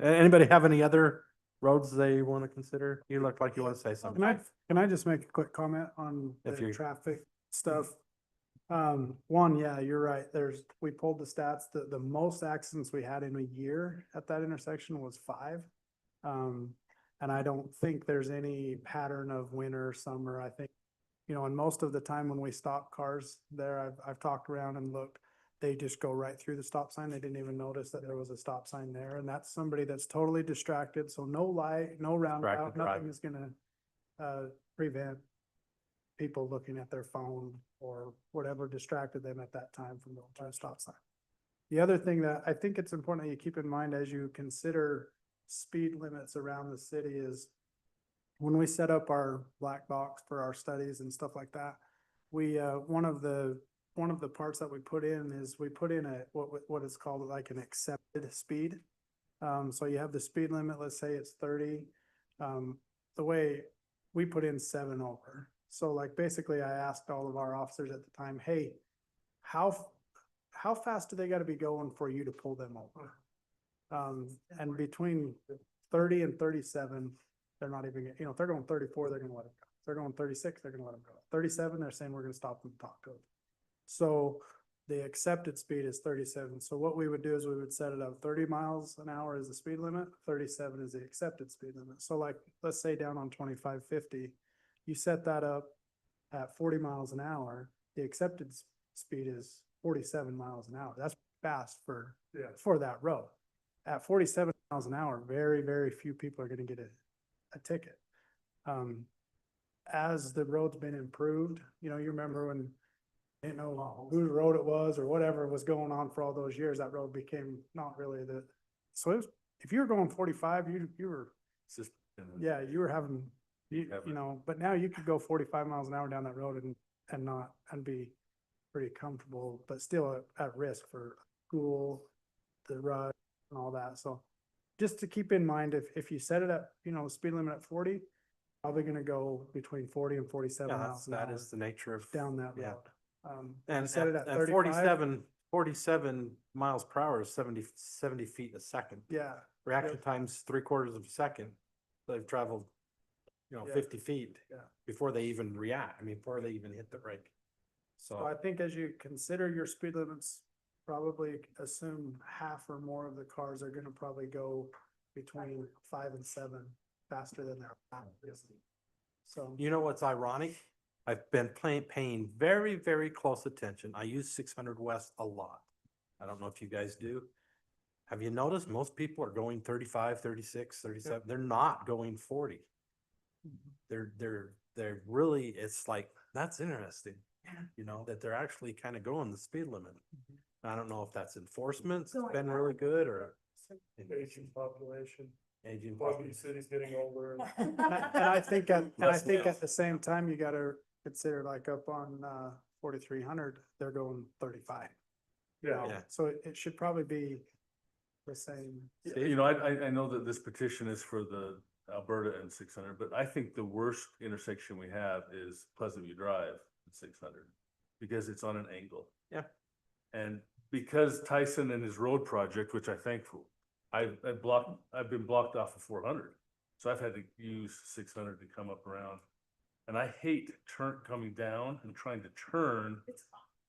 Anybody have any other roads they want to consider? You look like you want to say something. Can I just make a quick comment on If the you- traffic stuff? One, yeah, you're right. We pulled the stats, the most accidents we had in a year at that intersection was 5. And I don't think there's any pattern of winter, summer. I think, and most of the time when we stop cars there, I've talked around and looked, they just go right through the stop sign. They didn't even notice that there was a stop sign there. And that's somebody that's totally distracted. So no light, no roundabout, driving. nothing is gonna prevent people looking at their phone or whatever distracted them at that time from going to a stop sign. The other thing that I think it's important that you keep in mind as you consider speed limits around the city is when we set up our black box for our studies and stuff like that, we, one of the parts that we put in is we put in what is called like an accepted speed. So you have the speed limit, let's say it's 30. The way we put in 7 over. So like basically I asked all of our officers at the time, hey, how fast do they gotta be going for you to pull them over? And between 30 and 37, they're not even, if they're going 34, they're gonna let them go. If they're going 36, they're gonna let them go. 37, they're saying we're gonna stop them and talk to them. So the accepted speed is 37. So what we would do is we would set it up 30 miles an hour is the speed limit, 37 is the accepted speed limit. So like, let's say down on 2550, you set that up at 40 miles an hour, the accepted speed is 47 miles an hour. That's fast for that road. At 47 miles an hour, very, very few people are gonna get a ticket. As the road's been improved, you remember when didn't know whose road it was or whatever was going on for all those years, that road became not really so it was, if you were going 45, you were, It's just, yeah, you were having, Yeah, but now you could go 45 miles an hour down that road and be pretty comfortable, but still at risk for school, the rush and all that. So just to keep in mind, if you set it at, speed limit at 40, probably gonna go between 40 and 47 Yeah, miles an that hour is the nature of. down that yeah. road. And set it at 35. 47 miles per hour is 70 feet a second. Yeah, Reaction time's 3/4 of a second. They've traveled, Yeah. 50 feet. Yeah. Before they even react, before they even hit the brake. so I think as you consider your speed limits, probably assume half or more of the cars are gonna probably go between 5 and 7 faster than they're obviously. So, You know what's ironic? I've been paying very, very close attention. I use 600 West a lot. I don't know if you guys do. Have you noticed most people are going 35, 36, 37? They're not going 40. They're really, it's like, that's interesting. That they're actually kind of going the speed limit. I don't know if that's enforcement, it's been really good or. Aging population, Aging. Bobby City's getting older. and I think at the same time, you gotta consider like up on 4300, they're going 35. Yeah. Yeah. So it should probably be the same. I know that this petition is for the Alberta and 600, but I think the worst intersection we have is Pleasant View Drive at 600 because it's on an angle. Yeah. And because Tyson and his road project, which I thankful, I've been blocked off of 400. So I've had to use 600 to come up around. And I hate coming down and trying to turn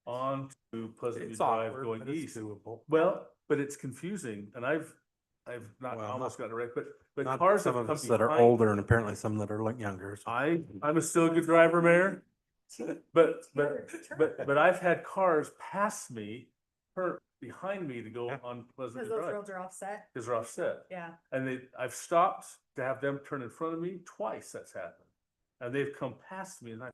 onto Pleasant View It's Drive awkward, going but it's east. doable. Well, but it's confusing and I've not Well, almost gotten it right, but Not cars some have of come us that are behind. older and apparently some that are like younger. so. I'm still a good driver, Mayor. But I've had cars pass me behind me to go Yeah. on Pleasant Because View those Drive, roads are offset. because they're offset. Yeah. And I've stopped to have them turn in front of me, twice that's happened. And they've come past me and I